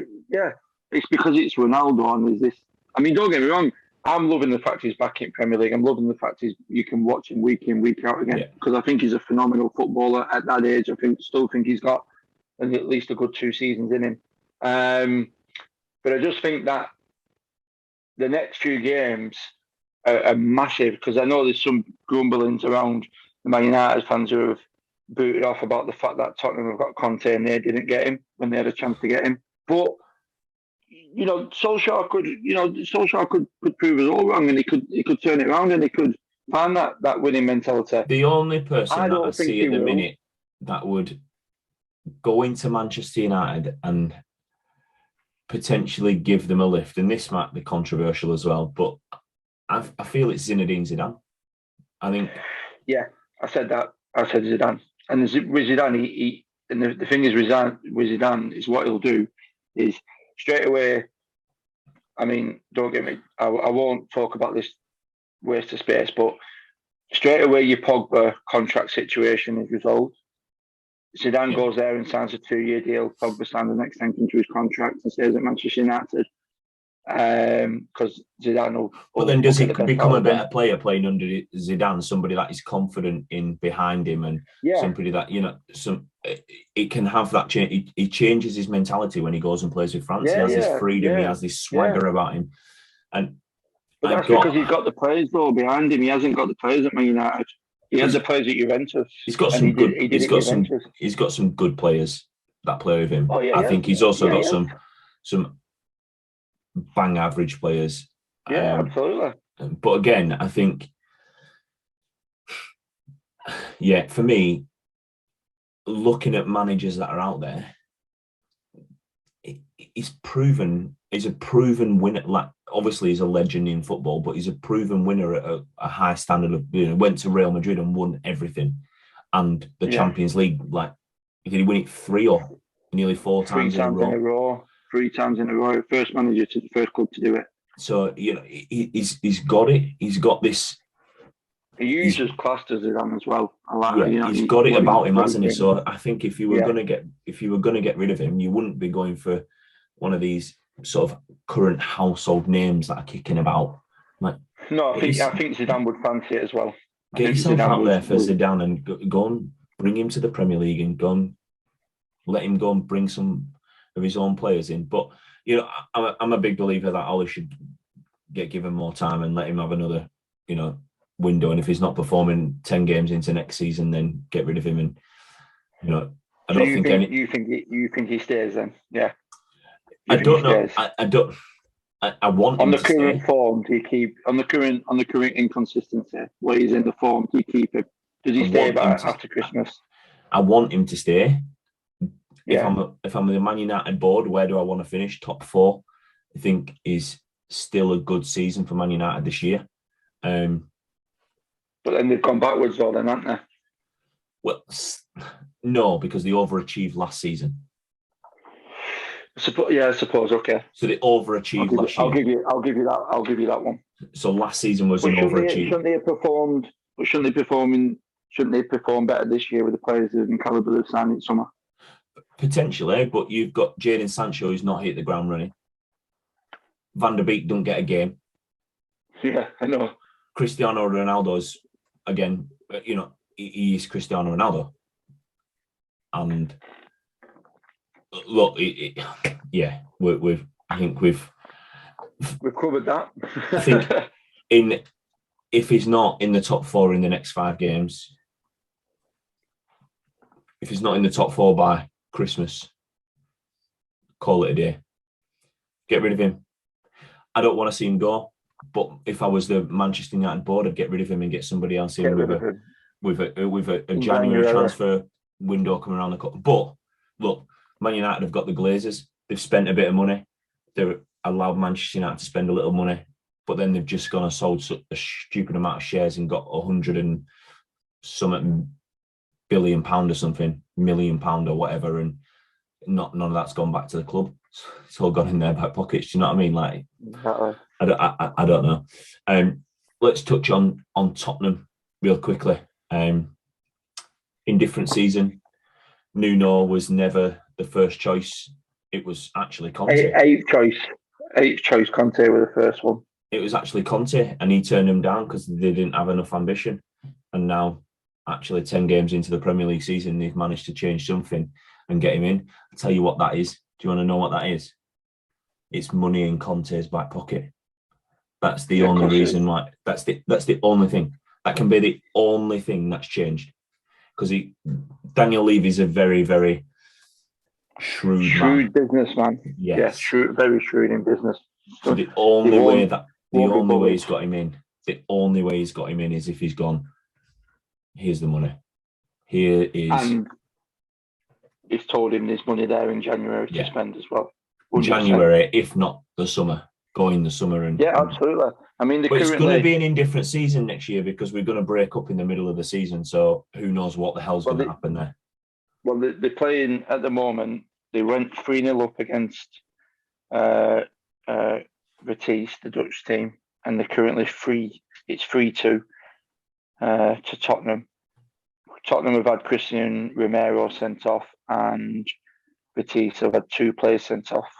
It's because it's Ronaldo and there's this. I mean, don't get me wrong. I'm loving the fact he's back in Premier League. I'm loving the fact you can watch him week in, week out again, because I think he's a phenomenal footballer at that age. Still think he's got at least a good 2 seasons in him. But I just think that the next few games are massive, because I know there's some grumblings around the Man United fans who have booted off about the fact that Tottenham have got Conte and they didn't get him when they had a chance to get him. But Solskjaer could prove us all wrong, and he could turn it around, and he could find that winning mentality. The only person that I see at the minute that would go into Manchester United and potentially give them a lift, and this might be controversial as well, but I feel it's Zinedine Zidane. I think. Yeah, I said that. I said Zidane, and with Zidane, and the thing is with Zidane is what he'll do is straight away. I mean, don't get me. I won't talk about this waste of space, but straight away your Pogba contract situation is resolved. Zidane goes there and signs a 2-year deal. Pogba signs an extension to his contract and stays at Manchester United. Because Zidane will. But then does he become a better player playing under Zidane? Somebody that is confident in behind him, and somebody that it can have that change. He changes his mentality when he goes and plays with France. He has this freedom. He has this swagger about him, and that's because he's got the players though behind him. He hasn't got the players at Man United. He had the players at Juventus. He's got some good. He's got some good players that play with him. I think he's also got some bang average players. Yeah, absolutely. But again, I think, for me, looking at managers that are out there, he's a proven winner. Like, obviously, he's a legend in football, but he's a proven winner at a high standard of. Went to Real Madrid and won everything, and the Champions League. Like, did he win it 3 or nearly 4 times in a row? 3 times in a row. First manager to the first club to do it. So he's got it. He's got this. He uses class to Zidane as well. He's got it about him, hasn't he? So I think if you were going to get rid of him, you wouldn't be going for one of these sort of current household names that are kicking about. Like, no, I think Zidane would fancy it as well. Get yourself out there for Zidane and go and bring him to the Premier League and go and let him go and bring some of his own players in. But I'm a big believer that Ollie should get given more time and let him have another window, and if he's not performing 10 games into next season, then get rid of him. And you think he stays then? Yeah. I don't know. I want him on the to current stay. form. Do you keep on the current inconsistency where he's in the form? Do you keep him? Does he stay after Christmas? I want him to stay. Yeah. If I'm the Man United board, where do I want to finish? Top 4, I think, is still a good season for Man United this year. But then they've gone backwards, though, then, haven't they? Well, no, because they overachieved last season. Yeah, I suppose. Okay, So they overachieved last I'll year. give you, I'll give you that one. So last season was But an overachieve. shouldn't they have performed? But shouldn't they perform better this year with the players and caliber they've signed in summer? Potentially, but you've got Jadon Sancho who's not hit the ground running. Van der Beek don't get a game. Yeah, I know. Cristiano Ronaldo's, again, he is Cristiano Ronaldo. And look, yeah, I think we've covered that. I think if he's not in the top 4 in the next 5 games, if he's not in the top 4 by Christmas, call it a day. Get rid of him. I don't want to see him go, but if I was the Manchester United board, I'd get rid of him and get somebody else in with a January transfer window coming around the corner. But look, Man United have got the Glazers. They've spent a bit of money. They've allowed Manchester United to spend a little money, but then they've just gone and sold a stupid amount of shares and got 100 and something billion pound or something, million pound or whatever, and none of that's gone back to the club. It's all gone in their back pockets. Do you know what I mean? Like, I don't know. Let's touch on Tottenham real quickly. Indifferent season. Nuno was never the first choice. It was actually Conte. Eighth choice Conte was the first one. It was actually Conte, and he turned him down because they didn't have enough ambition. And now, actually, 10 games into the Premier League season, they've managed to change something and get him in. I'll tell you what that is. Do you want to know what that is? It's money in Conte's back pocket. That's the only reason why. That's the only thing. That can be the only thing that's changed. Because Daniel Levy's a very, very shrewd businessman. Yes. Yeah, very shrewd in business. So the only way he's got him in is if he's gone, here's the money. Here is. And he's told him there's money there in January to spend as well. 100%. January, if not the summer. Go in the summer and absolutely. I mean, it's going to be an indifferent season next year because we're going to break up in the middle of the season. So who knows what the hell's going to happen there? Well, they're playing at the moment. They went 3-0 up against Vitesse, the Dutch team, and they're currently 3-2 to Tottenham. Tottenham have had Christian Romero sent off, and Vitesse have had 2 players sent off.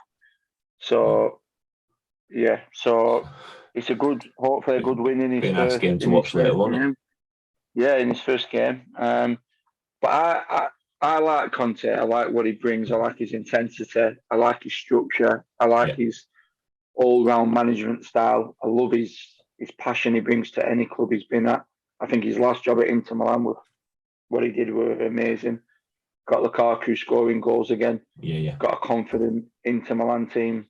So. Yeah, so it's hopefully a good win in his first game to watch later on. Yeah, in his first game. But I like Conte. I like what he brings. I like his intensity. I like his structure. I like his all-round management style. I love his passion he brings to any club he's been at. I think his last job at Inter Milan with what he did was amazing. Got Lukaku scoring goals again. Yeah. Got a confident Inter Milan team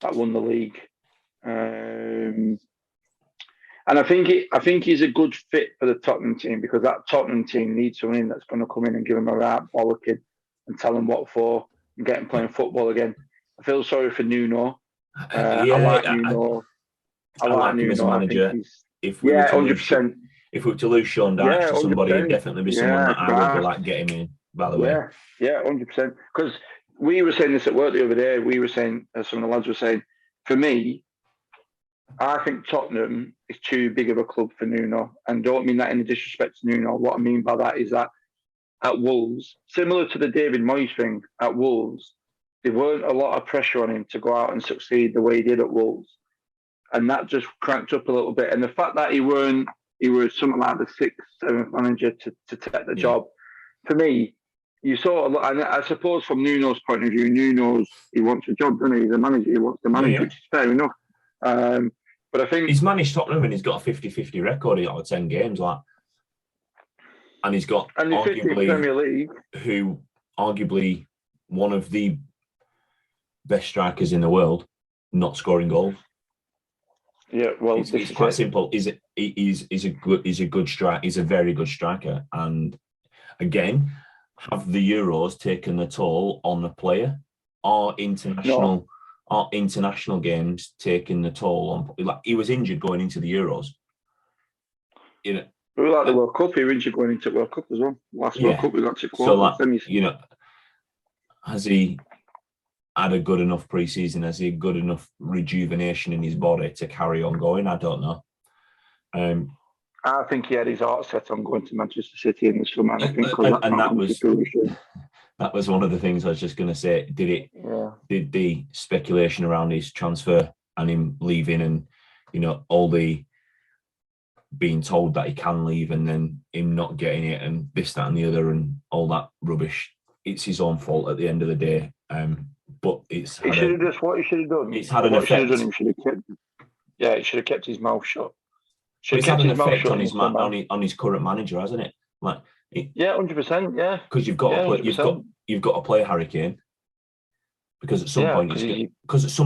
that won the league. And I think he's a good fit for the Tottenham team because that Tottenham team needs someone that's going to come in and give him a right bollocking and tell him what for and get him playing football again. I feel sorry for Nuno. I like Nuno. I like him as a manager. If we 100%. If we were to lose Sean Dyche to somebody, it'd definitely be someone that I would like get him in. By the way, 100%. Because we were saying this at work the other day. We were saying, as some of the lads were saying, for me, I think Tottenham is too big of a club for Nuno. And don't mean that in disrespect to Nuno. What I mean by that is that at Wolves, similar to the David Moyes thing, at Wolves, there weren't a lot of pressure on him to go out and succeed the way he did at Wolves. And that just cranked up a little bit. And the fact that he was something like the 6th, 7th manager to take the job, for me, you saw a lot. And I suppose from Nuno's point of view, he wants a job, doesn't he? He's a manager, he wants to manage, which is fair enough. But I think he's managed Tottenham and he's got a 50-50 record out of 10 games, and he's got arguably one of the best strikers in the world not scoring goals. Yeah, well, it's quite simple. He's a good striker. He's a very good striker, and again, have the Euros taken the toll on the player? Are international games taking the toll on? Like, he was injured going into the Euros. Like the World Cup, he was injured going into the World Cup as well. World Cup, we got to quarter semis. Has he had a good enough pre-season? Has he good enough rejuvenation in his body to carry on going? I don't know. I think he had his heart set on going to Manchester City in the summer. And I think that was one of the things I was just going to say. Did the speculation around his transfer and him leaving, and all the being told that he can leave and then him not getting it and this, that, and the other, and all that rubbish. It's his own fault at the end of the day. But it's he should have just what he should have done. It's had an effect. He should have kept his mouth shut. It's had an effect on his current manager, hasn't it? 100%. Yeah, because you've got to play Harry Kane, because at some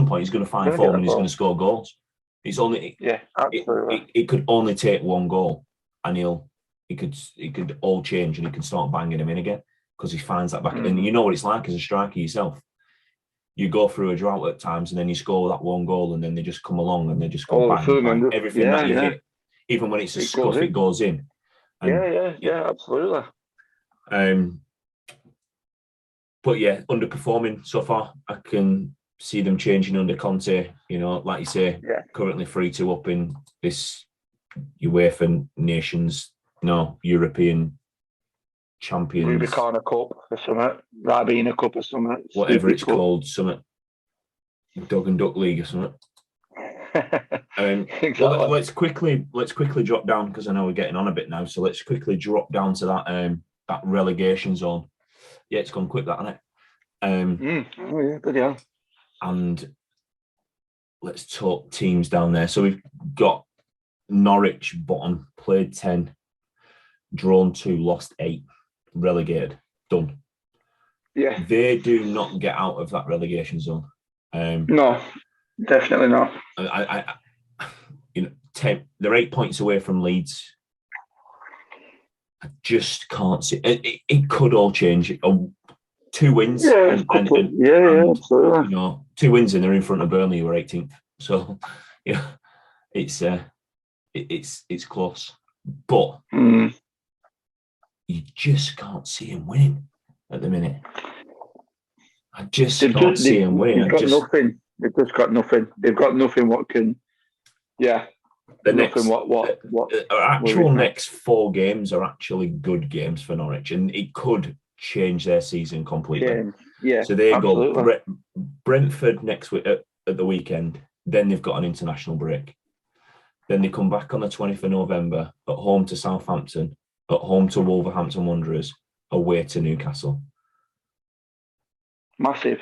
point he's going to find form and he's going to score goals. It's only absolutely. It could only take one goal, and he could all change, and he can start banging him in again, because he finds that back. And you know what it's like as a striker yourself. You go through a drought at times, and then you score that one goal, and then they just come along and they just go bang. Everything that you hit, even when it's a scuff, it goes in. And, absolutely. But underperforming so far. I can see them changing under Conte. Like you say, currently 3-2 up in this UEFA European Champions. Rubicon Cup or something. Ribena Cup or something. Whatever it's called, something. Dog and Duck League or something. Exactly. Well, let's quickly drop down, because I know we're getting on a bit now. So let's quickly drop down to that relegation zone. Yeah, it's gone quick, that, hasn't it? Good hell. And let's talk teams down there. So we've got Norwich bottom, played 10, drawn 2, lost 8, relegated, done. Yeah, they do not get out of that relegation zone. No, definitely not. They're 8 points away from Leeds. I just can't see it. Could all change. 2 wins, absolutely. 2 wins, and they're in front of Burnley, who are 18th. So, it's close, but you just can't see him winning at the minute. I just can't see him winning. They've got nothing. They've just got nothing. They've got nothing. What can? Yeah. Next 4 games are actually good games for Norwich, and it could change their season completely. Yeah. So they go Brentford next week at the weekend. Then they've got an international break. Then they come back on the 20th of November, at home to Southampton, at home to Wolverhampton Wanderers, away to Newcastle. Massive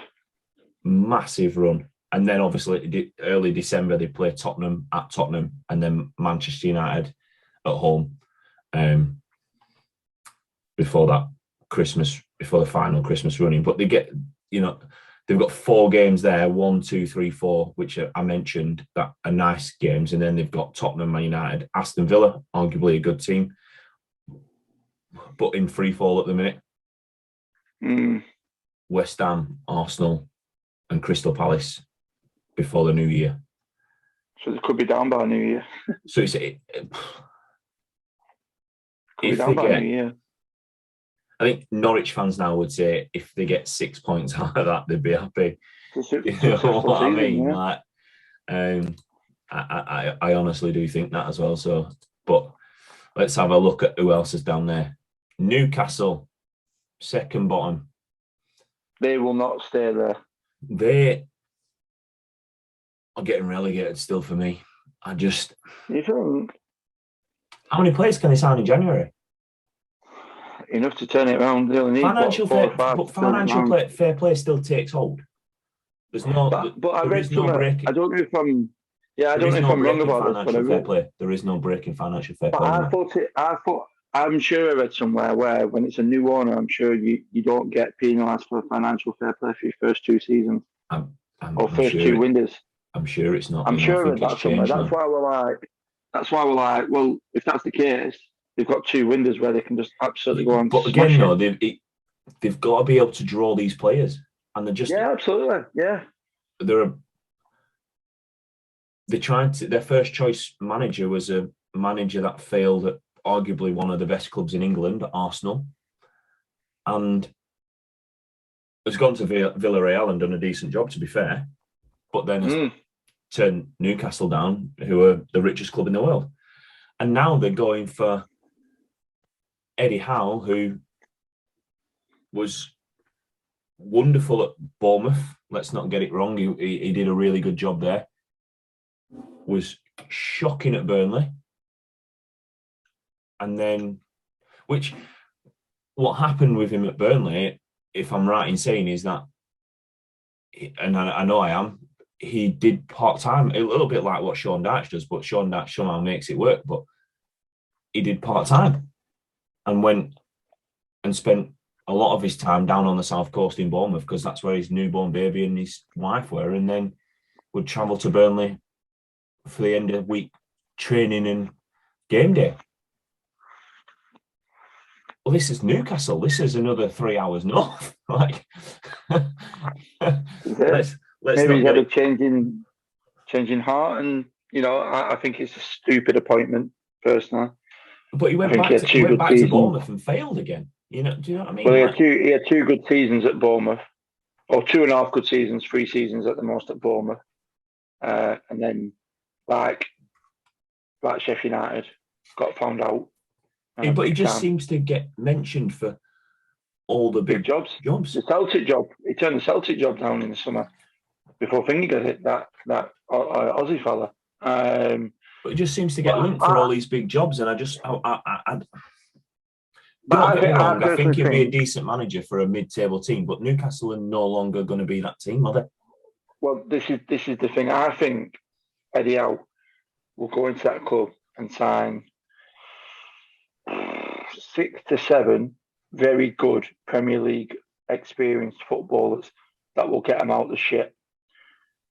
run. And then obviously early December they play Tottenham at Tottenham, and then Manchester United at home. Before the final Christmas running. But they get, they've got 4 games there, 1, 2, 3, 4, which I mentioned that are nice games, and then they've got Tottenham, Man United, Aston Villa, arguably a good team, but in free fall at the minute. West Ham, Arsenal, and Crystal Palace before the new year. So they could be down by New Year. So it's New Year. I think Norwich fans now would say if they get 6 points out of that, they'd be happy. You know what I mean? Yeah. I honestly do think that as well. So, but let's have a look at who else is down there. Newcastle, second bottom. They will not stay there. They are getting relegated still for me. You think? How many players can they sign in January? Enough to turn it around. Financial fair play still takes hold. There's no. But I read somewhere. I don't know if I'm. Yeah, I don't know if I'm wrong about this. Fair play. There is no break in financial fair play. I'm sure I read somewhere where when it's a new owner, I'm sure you don't get penalised for financial fair play for your first 2 seasons first 2 windows. I'm sure it's not. I'm sure I read that somewhere. That's why we're like, well, if that's the case, they've got 2 windows where they can just absolutely go on. But again, though, they've got to be able to draw these players, and they're just absolutely, yeah. They're trying to. Their first choice manager was a manager that failed at arguably one of the best clubs in England, Arsenal, and has gone to Villarreal and done a decent job, to be fair, but then has turned Newcastle down, who are the richest club in the world. And now they're going for Eddie Howe, who was wonderful at Bournemouth. Let's not get it wrong. He did a really good job there. Was shocking at Burnley. And then, what happened with him at Burnley, if I'm right in saying, is that, and I know I am, he did part-time, a little bit like what Sean Dyche does, but Sean Dyche somehow makes it work. But he did part-time and went and spent a lot of his time down on the south coast in Bournemouth, because that's where his newborn baby and his wife were, and then would travel to Burnley for the end of the week training and game day. Well, this is Newcastle. This is another 3 hours north. Like, let's maybe he's not had a changing heart, and I think it's a stupid appointment personally. But he went back to Bournemouth and failed again. Do you know what I mean? Well, he had 2 good seasons at Bournemouth, or 2.5 good seasons, 3 seasons at the most at Bournemouth, and then like Sheffield United got found out. But he just seems to get mentioned for all the big jobs. The Celtic job. He turned the Celtic job down in the summer before Finger got hit. That Aussie fella. But he just seems to get linked for all these big jobs, and I think he'd be a decent manager for a mid-table team. But Newcastle are no longer going to be that team, are they? Well, this is the thing. I think Eddie Howe will go into that club and sign 6 to 7 very good Premier League experienced footballers that will get him out of the shit.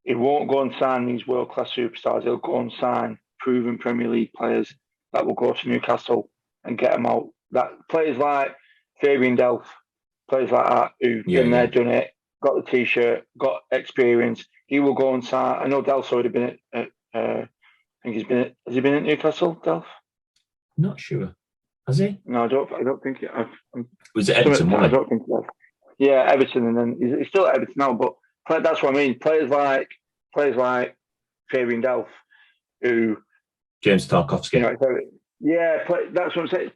He won't go and sign these world-class superstars. He'll go and sign proven Premier League players that will go to Newcastle and get him out. That players like Fabian Delph, players like that who've been there, done it, got the T-shirt, got experience. He will go and sign. I know Delph's already been at. I think has he been at Newcastle, Delph? Not sure. Has he? No, I don't think it. Was it Everton? I don't think so. Yeah, Everton, and then he's still at Everton now. But that's what I mean. Players like Fabian Delph, who James Tarkowski. That's what I'm saying.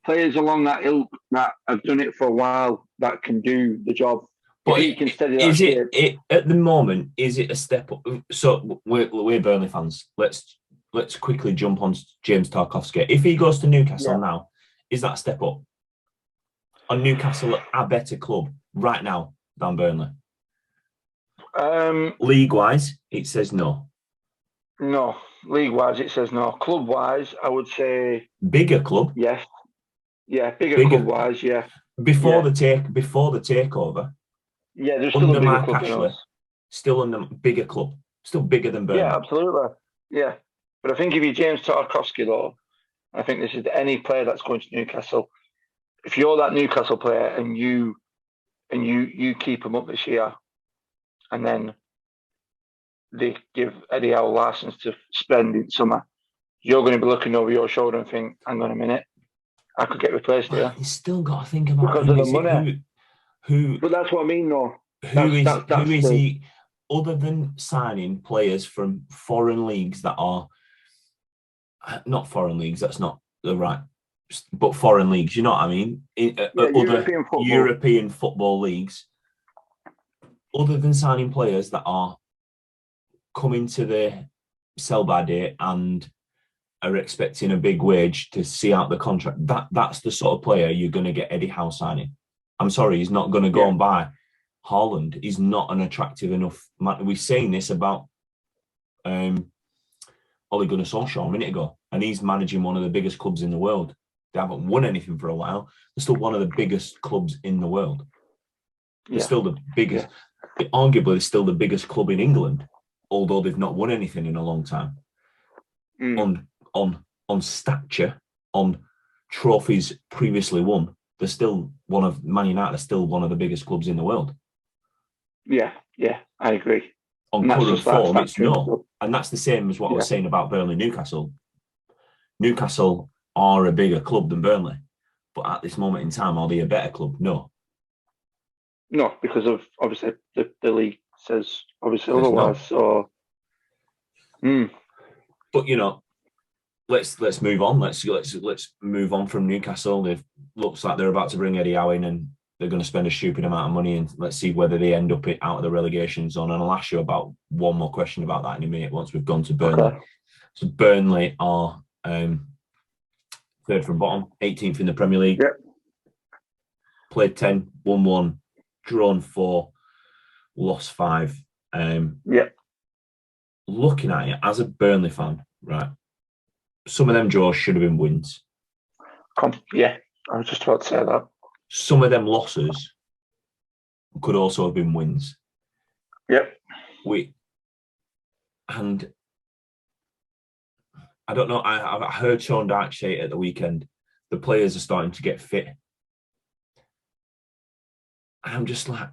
Players along that ilk that have done it for a while that can do the job. But it at the moment? Is it a step up? So we're Burnley fans. Let's quickly jump on James Tarkowski. If he goes to Newcastle now, is that a step up? Are Newcastle a better club right now than Burnley? League-wise, it says no. No. League-wise, it says no. Club-wise, I would say... Bigger club? Yes. Yeah, bigger club-wise, yeah. Before the takeover... Yeah, there's still a bigger club than us. Still under bigger club. Still bigger than Burnley. Yeah, absolutely. Yeah. But I think if you're James Tarkowski, though, I think this is any player that's going to Newcastle. If you're that Newcastle player and you keep him up this year, and then they give Eddie Howe a license to spend in summer, you're going to be looking over your shoulder and think, hang on a minute, I could get replaced here. You still got to think about because of the money. But that's what I mean, though. Who is he? Other than signing players from foreign leagues that are not foreign leagues, that's not the right, but foreign leagues, you know what I mean? Other European football leagues, other than signing players that are coming to the sell-by date and are expecting a big wage to see out the contract, that's the sort of player you're going to get Eddie Howe signing. I'm sorry, he's not going to go and buy Haaland. He's not an attractive enough man. We're saying this about Ole Gunnar Solskjaer a minute ago, and he's managing one of the biggest clubs in the world. They haven't won anything for a while. They're still one of the biggest clubs in the world. They're still the biggest. Arguably, they're still the biggest club in England, although they've not won anything in a long time. On stature, on trophies previously won, they're still Man United are still one of the biggest clubs in the world. Yeah, I agree. On current form, it's no. And that's the same as what I was saying about Burnley, Newcastle. Newcastle are a bigger club than Burnley, but at this moment in time, are they a better club? No. No, because of obviously the league says obviously There's otherwise. not. So, But let's move on. Let's move on from Newcastle. It looks like they're about to bring Eddie Howe in, and they're going to spend a stupid amount of money. And let's see whether they end up out of the relegation zone. And I'll ask you about one more question about that in a minute once we've gone to Burnley. okay. So Burnley are third from bottom, 18th in the Premier League. Yep. Played 10, won 1, drawn 4, lost 5. Looking at it as a Burnley fan, right? Some of them draws should have been wins. Yeah, I was just about to say that. Some of them losses could also have been wins. Yep. And I don't know. I heard Sean Dyche say it at the weekend. The players are starting to get fit. I'm just like,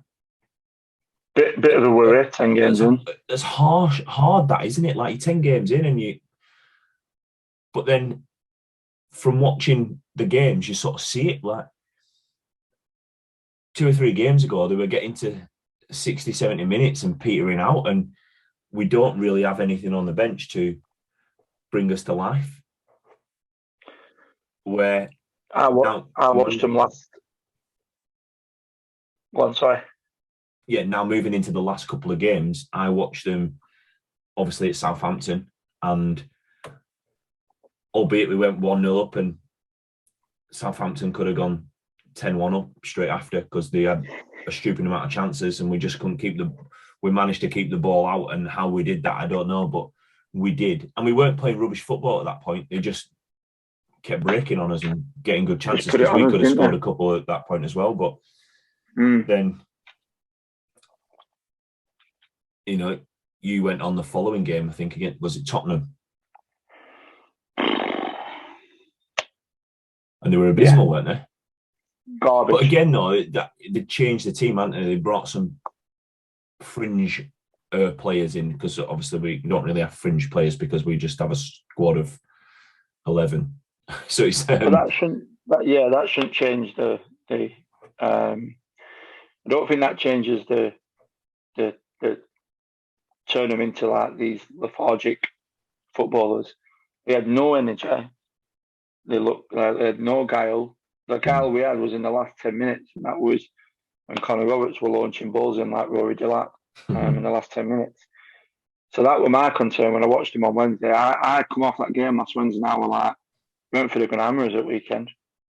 bit of a worry. 10 games in. It's hard that, isn't it? Like, you're 10 games in, and but then from watching the games, you sort of see it. Like 2 or 3 games ago, they were getting to 60, 70 minutes and petering out, and we don't really have anything on the bench to bring us to life. Where I watched them last. One, sorry. Yeah, now moving into the last couple of games, I watched them obviously at Southampton, and albeit we went 1-0 up, and Southampton could have gone 10-1 up straight after because they had a stupid amount of chances, and we just couldn't we managed to keep the ball out, and how we did that, I don't know, but we did. And we weren't playing rubbish football at that point. They just kept breaking on us and getting good chances, because we could have scored a couple at that point as well. But then, you went on the following game, I think, again, was it Tottenham? And they were abysmal, weren't they? Garbage. But again, though, they changed the team, hadn't they? They brought some fringe players in, because obviously we don't really have fringe players because we just have a squad of 11. So it's but that shouldn't change the I don't think that changes the turn them into like these lethargic footballers. They had no energy. They looked like they had no guile. The guile we had was in the last 10 minutes, and that was when Conor Roberts were launching balls in like Rory Delap in the last 10 minutes. So that was my concern when I watched him on Wednesday. I come off that game last Wednesday, and I was like, Brentford are going to hammer us at weekend,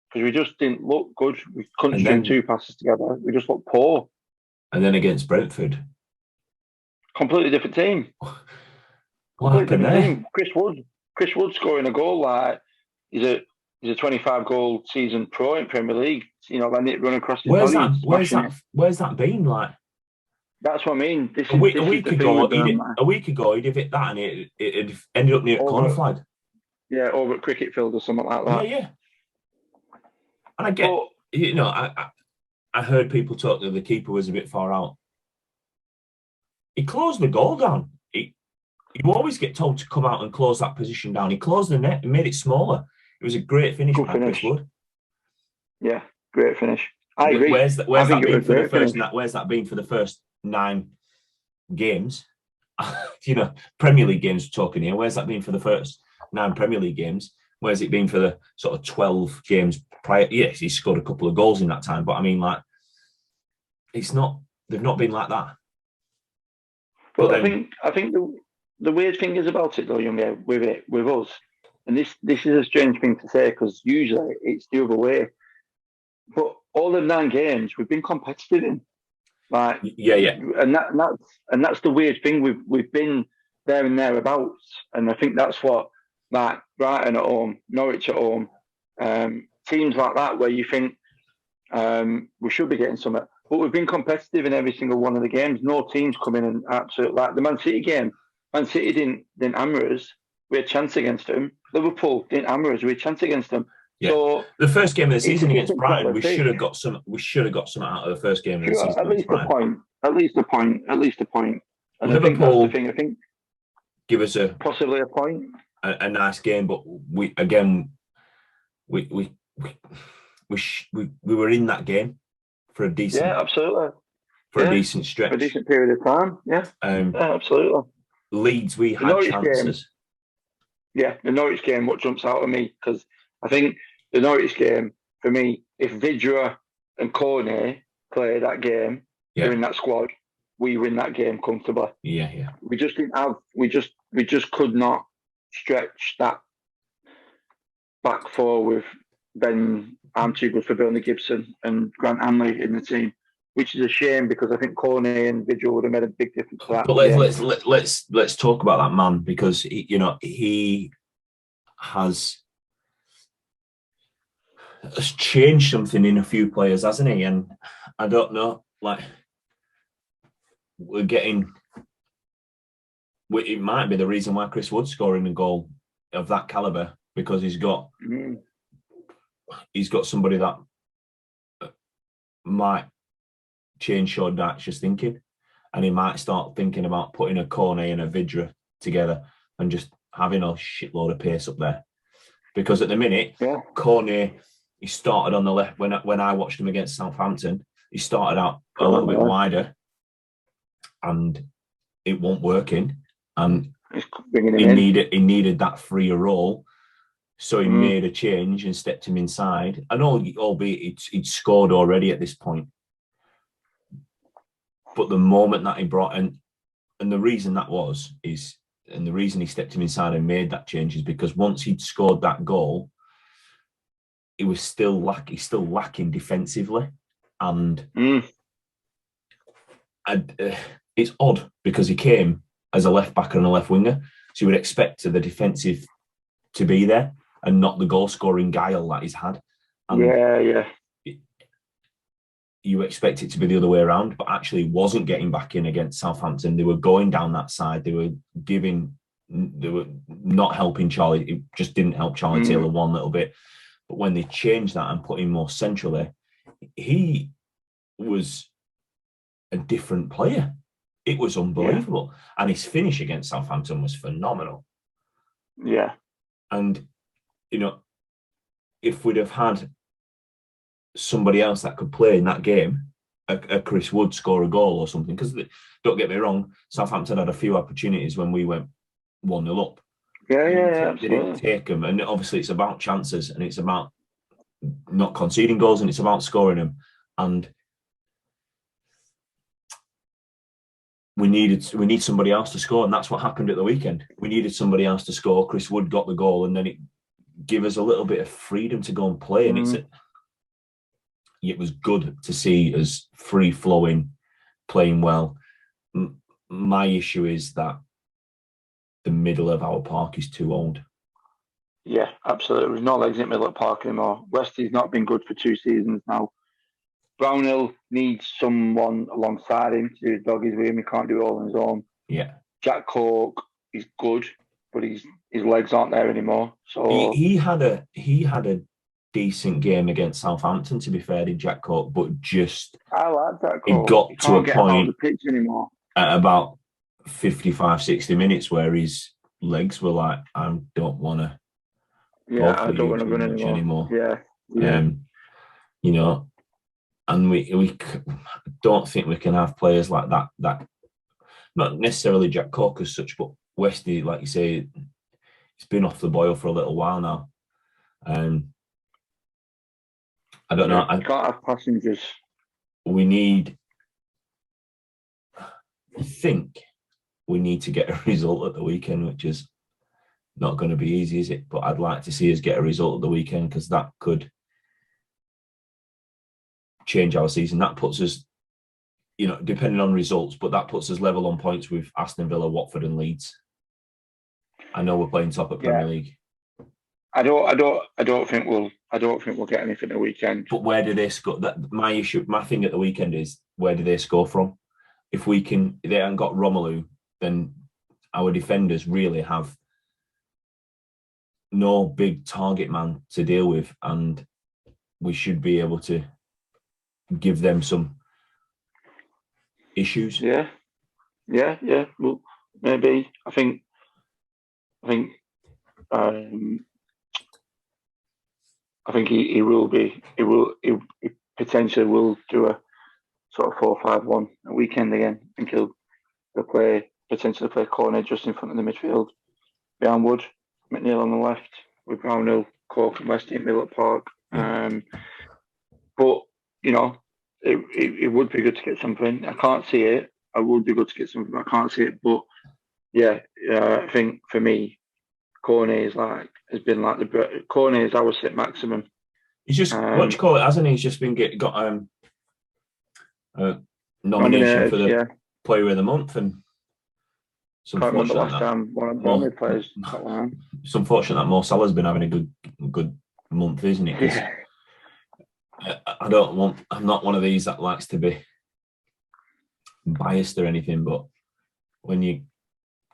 because we just didn't look good. We couldn't string 2 passes together. We just looked poor. And then against Brentford, completely different team. What happened there? Chris Wood scoring a goal, like he's a 25-goal season pro in Premier League. Letting it run across his body. Where's that been? Like, that's what I mean. A week ago, he'd have hit that, and it ended up near a corner flag. Yeah, over at Cricket Field or something like that. Yeah. And I get, I heard people talk that the keeper was a bit far out. He closed the goal down. You always get told to come out and close that position down. He closed the net and made it smaller. It was a great finish by Chris Wood. Yeah, great finish. I agree. Where's that been for the first? Where's that been for the first 9 games? Premier League games we're talking here. Where's that been for the first 9 Premier League games? Where's it been for the sort of 12 games prior? Yes, he scored a couple of goals in that time, but I mean, like, it's not. They've not been like that. Well, I think the weird thing is about it, though, Young, with us, and this is a strange thing to say, because usually it's the other way. But all the 9 games we've been competitive in, like, and that's the weird thing. We've been there and thereabouts, and I think that's what, like, Brighton at home, Norwich at home, teams like that, where you think we should be getting something. But we've been competitive in every single one of the games. No teams come in and absolutely, like the Man City game. Man City didn't hammer us. We had a chance against them. Liverpool didn't hammer us. We had a chance against them. Yeah. So the first game of the season against Brighton, we should have got some. We should have got some out of the first game of the season. At least a point. At least a point. And Liverpool, I think that's the thing. I think give us possibly a point. A nice game, but we were in that game for a decent. Yeah, absolutely. for a decent stretch. For a decent period of time, yeah. Absolutely. Leeds, we had chances. The Norwich game, what jumps out at me, because I think the Norwich game, for me, if Vidra and Cornet play that game, they're in that squad, we win that game comfortably. Yeah. We just didn't have, we just could not stretch that back four with Ben Armtugel for Burnley Gibson and Grant Hanley in the team, which is a shame because I think Cornet and Vigil would have made a big difference to that. But let's talk about that man, because he has changed something in a few players, hasn't he? And I don't know, like, it might be the reason why Chris Wood's scoring a goal of that caliber, because he's got somebody that might change Sean Dyche's thinking, and he might start thinking about putting a Cornet and a Vidra together and just having a shitload of pace up there. Because at the minute, Cornet, he started on the left. When I watched him against Southampton, he started out a little bit wider, and it wasn't working. And he needed that freer role, so he made a change and stepped him inside. And albeit he'd scored already at this point, but the moment that he brought in, and the reason that was is, and the reason he stepped him inside and made that change is because once he'd scored that goal, he was still lacking defensively, and it's odd because he came as a left back and a left winger, so you would expect the defensive to be there and not the goal scoring guile that he's had. And you expect it to be the other way around, but actually wasn't getting back in against Southampton. They were going down that side. They were not helping Charlie. It just didn't help Charlie Taylor one little bit. But when they changed that and put him more centrally, he was a different player. It was unbelievable. And his finish against Southampton was phenomenal. Yeah. And, if we'd have had somebody else that could play in that game, a Chris Wood score a goal or something, because don't get me wrong, Southampton had a few opportunities when we went 1-0 up. They didn't take them. And obviously it's about chances, and it's about not conceding goals, and it's about scoring them. And we need somebody else to score, and that's what happened at the weekend. We needed somebody else to score. Chris Wood got the goal, and then it gave us a little bit of freedom to go and play. And it was good to see us free-flowing, playing well. My issue is that the middle of our park is too old. Yeah, absolutely. There's no legs in the middle of the park anymore. Westy's not been good for 2 seasons now. Brownhill needs someone alongside him to do his doggies with him. He can't do it all on his own. Yeah. Jack Cork is good, but his legs aren't there anymore. So he had a decent game against Southampton, to be fair, did Jack Cork, but just I like Jack Cork. It got to a point the pitch anymore at about 55, 60 minutes where his legs were like, I don't want to. Yeah, I don't want to run anymore. Yeah. And we don't think we can have players like that not necessarily Jack Cork as such, but Westy, like you say, he's been off the boil for a little while now. I don't know. You can't have passengers. I think we need to get a result at the weekend, which is not going to be easy, is it? But I'd like to see us get a result at the weekend, because that could change our season. That puts us, depending on results, but that puts us level on points with Aston Villa, Watford, and Leeds. I know we're playing top at Premier League. I don't think we'll get anything at the weekend. But where do they score? My thing at the weekend is, where do they score from? If they haven't got Romelu, then our defenders really have no big target man to deal with, and we should be able to give them some issues. Yeah. Well, maybe. I think he potentially will do sort of 4-5-1 a weekend again. I think he'll potentially play Cornet just in front of the midfield behind Wood, McNeil on the left with Brownhill, Cork and West in middle at Park. Yeah. But it would be good to get something. I can't see it. It would be good to get something, but I can't see it. But yeah, I think for me, Cornet has been like Cornet is our sit maximum. He's just what do you call it, hasn't he? He's just been got a nomination for the Player of the Month, and it's unfortunate the last time one of Burnley players got one. It's unfortunate that Mo Salah's been having a good month, isn't it? Yeah. I'm not one of these that likes to be biased or anything, but when you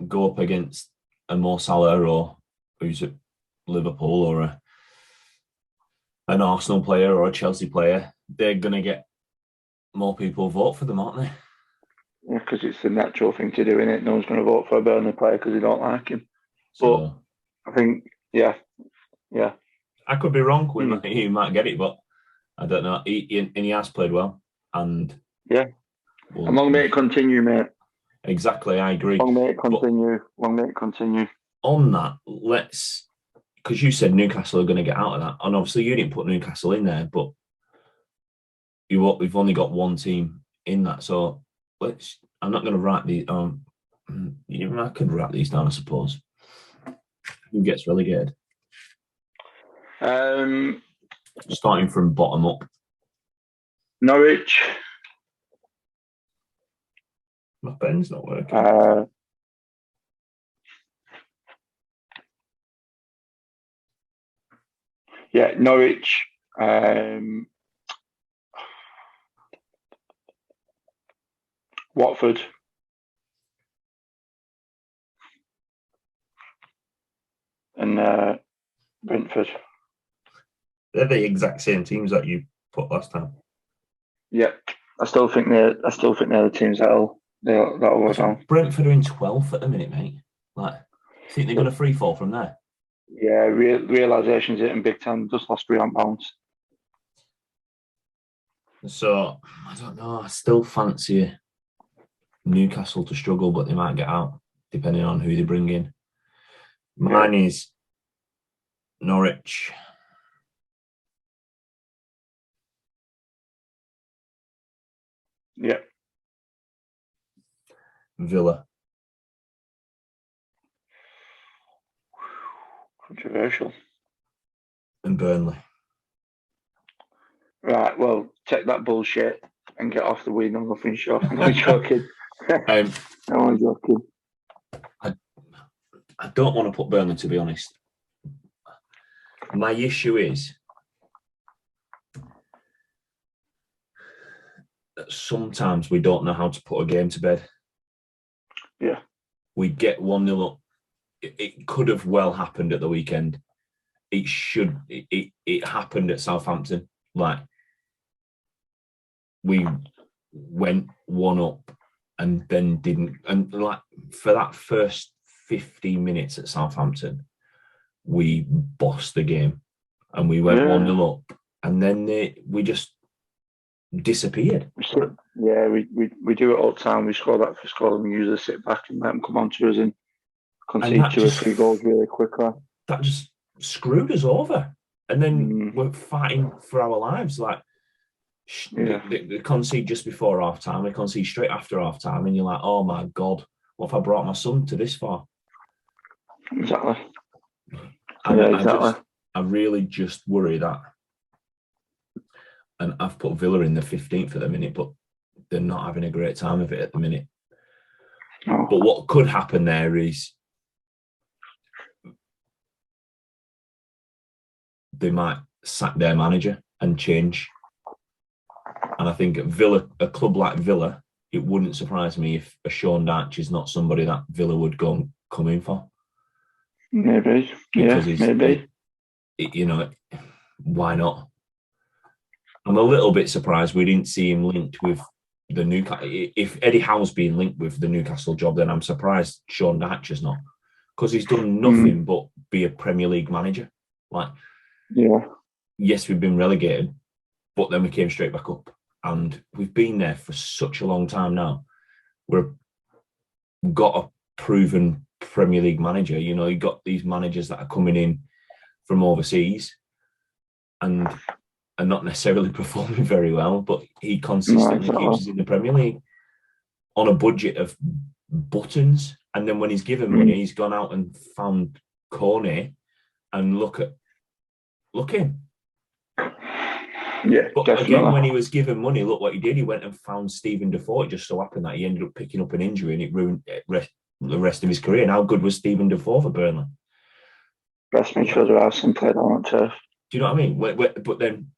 go up against a Mo Salah or who's at Liverpool or an Arsenal player or a Chelsea player, they're going to get more people vote for them, aren't they? Yeah, because it's the natural thing to do, isn't it? No one's going to vote for a Burnley player because they don't like him. But I think, yeah. I could be wrong. He might get it, but I don't know. He has played well. And yeah. And long may it continue, mate. Exactly, I agree. Long may it continue. On that, because you said Newcastle are going to get out of that, and obviously you didn't put Newcastle in there, but we've only got one team in that, so I'm not going to write these. I could write these down, I suppose. Who gets relegated? Starting from bottom up. Norwich. My pen's not working. Norwich. Watford. And Brentford. They're the exact same teams that you put last time. Yeah, I still think they're the teams that'll go down. Brentford are in 12th at the minute, mate. Like, you think they're going to free fall from there? Yeah, realisation's hitting big time. Just lost £300. So I don't know. I still fancy Newcastle to struggle, but they might get out depending on who they bring in. Mine is Norwich. Yeah. Villa. Controversial. And Burnley. Right, well, take that bullshit and get off the We Know Nothing show. I'm joking. I'm joking. I don't want to put Burnley, to be honest. My issue is that sometimes we don't know how to put a game to bed. Yeah. We get 1-0 up. It could have well happened at the weekend. It happened at Southampton. Like, we went 1 up and then didn't. And like, for that first 15 minutes at Southampton, we bossed the game and we went 1-0 up, and then we just disappeared. Yeah, we do it all the time. We score that first goal and we usually sit back and let them come on to us and concede 2 or 3 goals really quickly. That just screwed us over. And then we're fighting for our lives. Like, they concede just before half time, they concede straight after half time, and you're like, oh my God, what have I brought my son to this for? Exactly. And I really just worry that. And I've put Villa in the 15th at the minute, but they're not having a great time of it at the minute. Oh. But what could happen there is they might sack their manager and change. And I think Villa, a club like Villa, it wouldn't surprise me if a Sean Dyche is not somebody that Villa would go and come in for. Maybe. Because maybe. Why not? I'm a little bit surprised we didn't see him linked with the Newcastle. If Eddie Howe's being linked with the Newcastle job, then I'm surprised Sean Dyche is not. Because he's done nothing but be a Premier League manager. Like, yes, we've been relegated, but then we came straight back up. and we've been there for such a long time now. We've got a proven Premier League manager. You know, you've got these managers that are coming in from overseas and are not necessarily performing very well, but he consistently keeps us in the Premier League on a budget of buttons. And then when he's given money, he's gone out and found Cornet, and look him. Yeah, but definitely. Again, when he was given money, look what he did. He went and found Stephen Defoe. It just so happened that he ended up picking up an injury, and it ruined the rest of his career. And how good was Stephen Defoe for Burnley? Best midfielder I've seen played on turf. Do you know what I mean? But then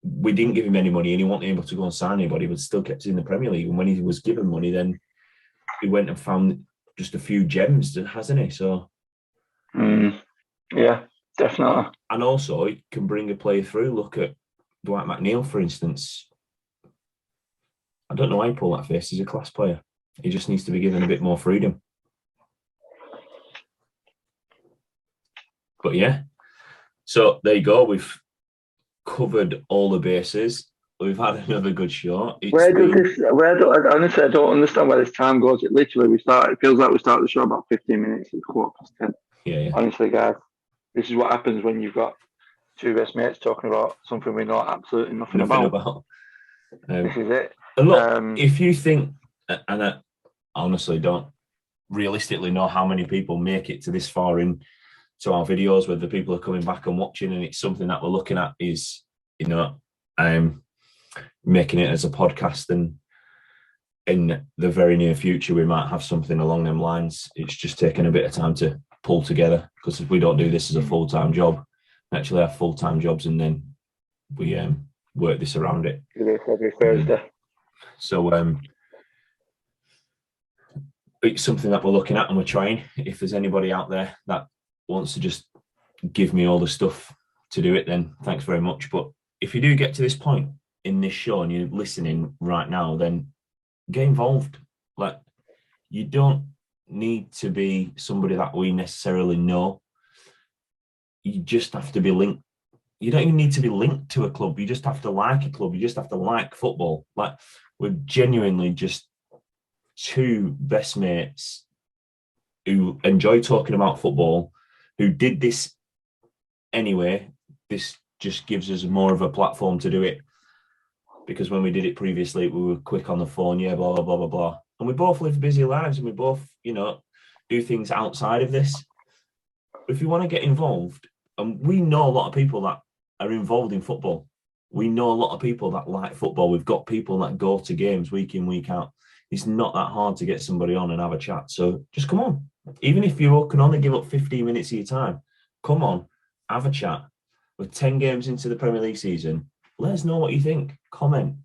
we didn't give him any money, and he wasn't able to go and sign anybody, but still kept us in the Premier League. And when he was given money, then he went and found just a few gems, hasn't he? So, yeah, definitely. And also, he can bring a player through. Look at Dwight McNeil, for instance. I don't know why he pulled that face. He's a class player. He just needs to be given a bit more freedom. But yeah, so there you go. We've covered all the bases. We've had another good show. Honestly, I don't understand where this time goes. It feels like we start the show about 15 minutes. It's 10:15. Yeah. Honestly, guys, this is what happens when you've got two best mates talking about something we know absolutely nothing about. This is it. And look, if you think, and I honestly don't realistically know how many people make it to this far in to our videos, whether people are coming back and watching, and it's something that we're looking at is, you know, making it as a podcast, and in the very near future we might have something along them lines. It's just taking a bit of time to pull together, because if we don't do this as a full-time job, we actually have full-time jobs, and then we work this around it. Every Thursday. So it's something that we're looking at, and we're trying. If there's anybody out there that wants to just give me all the stuff to do it, then thanks very much. But if you do get to this point in this show and you're listening right now, then get involved. Like, you don't need to be somebody that we necessarily know. You just have to be linked. You don't even need to be linked to a club. You just have to like a club. You just have to like football. Like, we're genuinely just two best mates who enjoy talking about football, who did this anyway. This just gives us more of a platform to do it, because when we did it previously, we were quick on the phone, yeah, blah, blah, blah, blah, blah. And we both live busy lives, and we both, you know, do things outside of this. If you want to get involved, and we know a lot of people that are involved in football. We know a lot of people that like football. We've got people that go to games week in, week out. It's not that hard to get somebody on and have a chat. So just come on. Even if you can only give up 15 minutes of your time, come on, have a chat. We're 10 games into the Premier League season. Let us know what you think. Comment.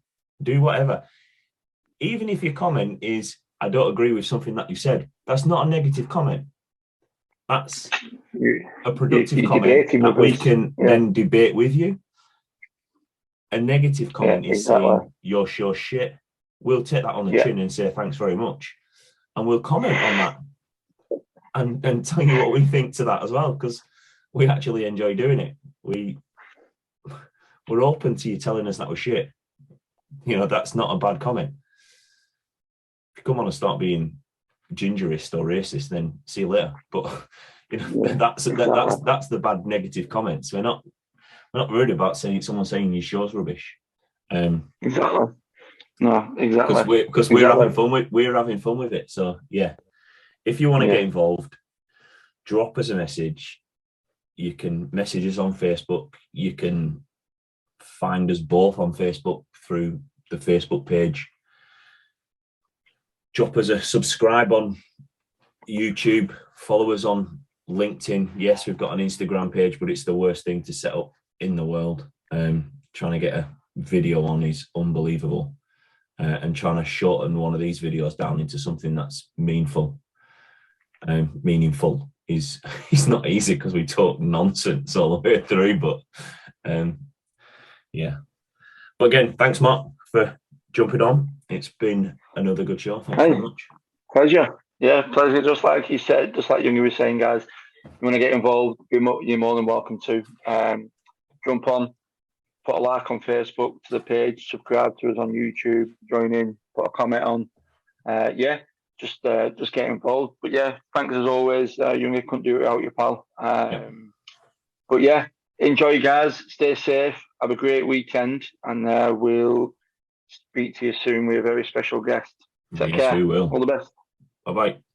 Do whatever. Even if your comment is, I don't agree with something that you said, that's not a negative comment. That's a productive comment that we can then debate with you. A negative comment is saying your show shit. We'll take that on the chin and say thanks very much. And we'll comment on that and tell you what we think to that as well, because we actually enjoy doing it. We're open to you telling us that we're shit. You know, that's not a bad comment. If you come on and start being gingerist or racist, then see you later. But you know, that's the bad negative comments. We're not worried about someone saying your show's rubbish. Exactly. No, exactly. Because we're having fun with it. So yeah, if you want to get involved, drop us a message. You can message us on Facebook. You can find us both on Facebook through the Facebook page. Drop us a subscribe on YouTube. Follow us on LinkedIn. Yes, we've got an Instagram page, but it's the worst thing to set up in the world. Trying to get a video on is unbelievable. And trying to shorten one of these videos down into something that's meaningful is not easy, because we talk nonsense all the way through. But yeah. But again, thanks, Mark, for jumping on. It's been another good show. Thanks very much. Pleasure. Yeah, pleasure. Just like you said, just like Youngie was saying, guys, if you want to get involved, you're more than welcome to. Jump on, put a like on Facebook to the page, subscribe to us on YouTube, join in, put a comment on. Just get involved. But yeah, thanks as always. Youngie, couldn't do it without you, pal. But yeah, enjoy, guys. Stay safe. Have a great weekend, and we'll speak to you soon with a very special guest. Take care. We will. All the best. Bye-bye.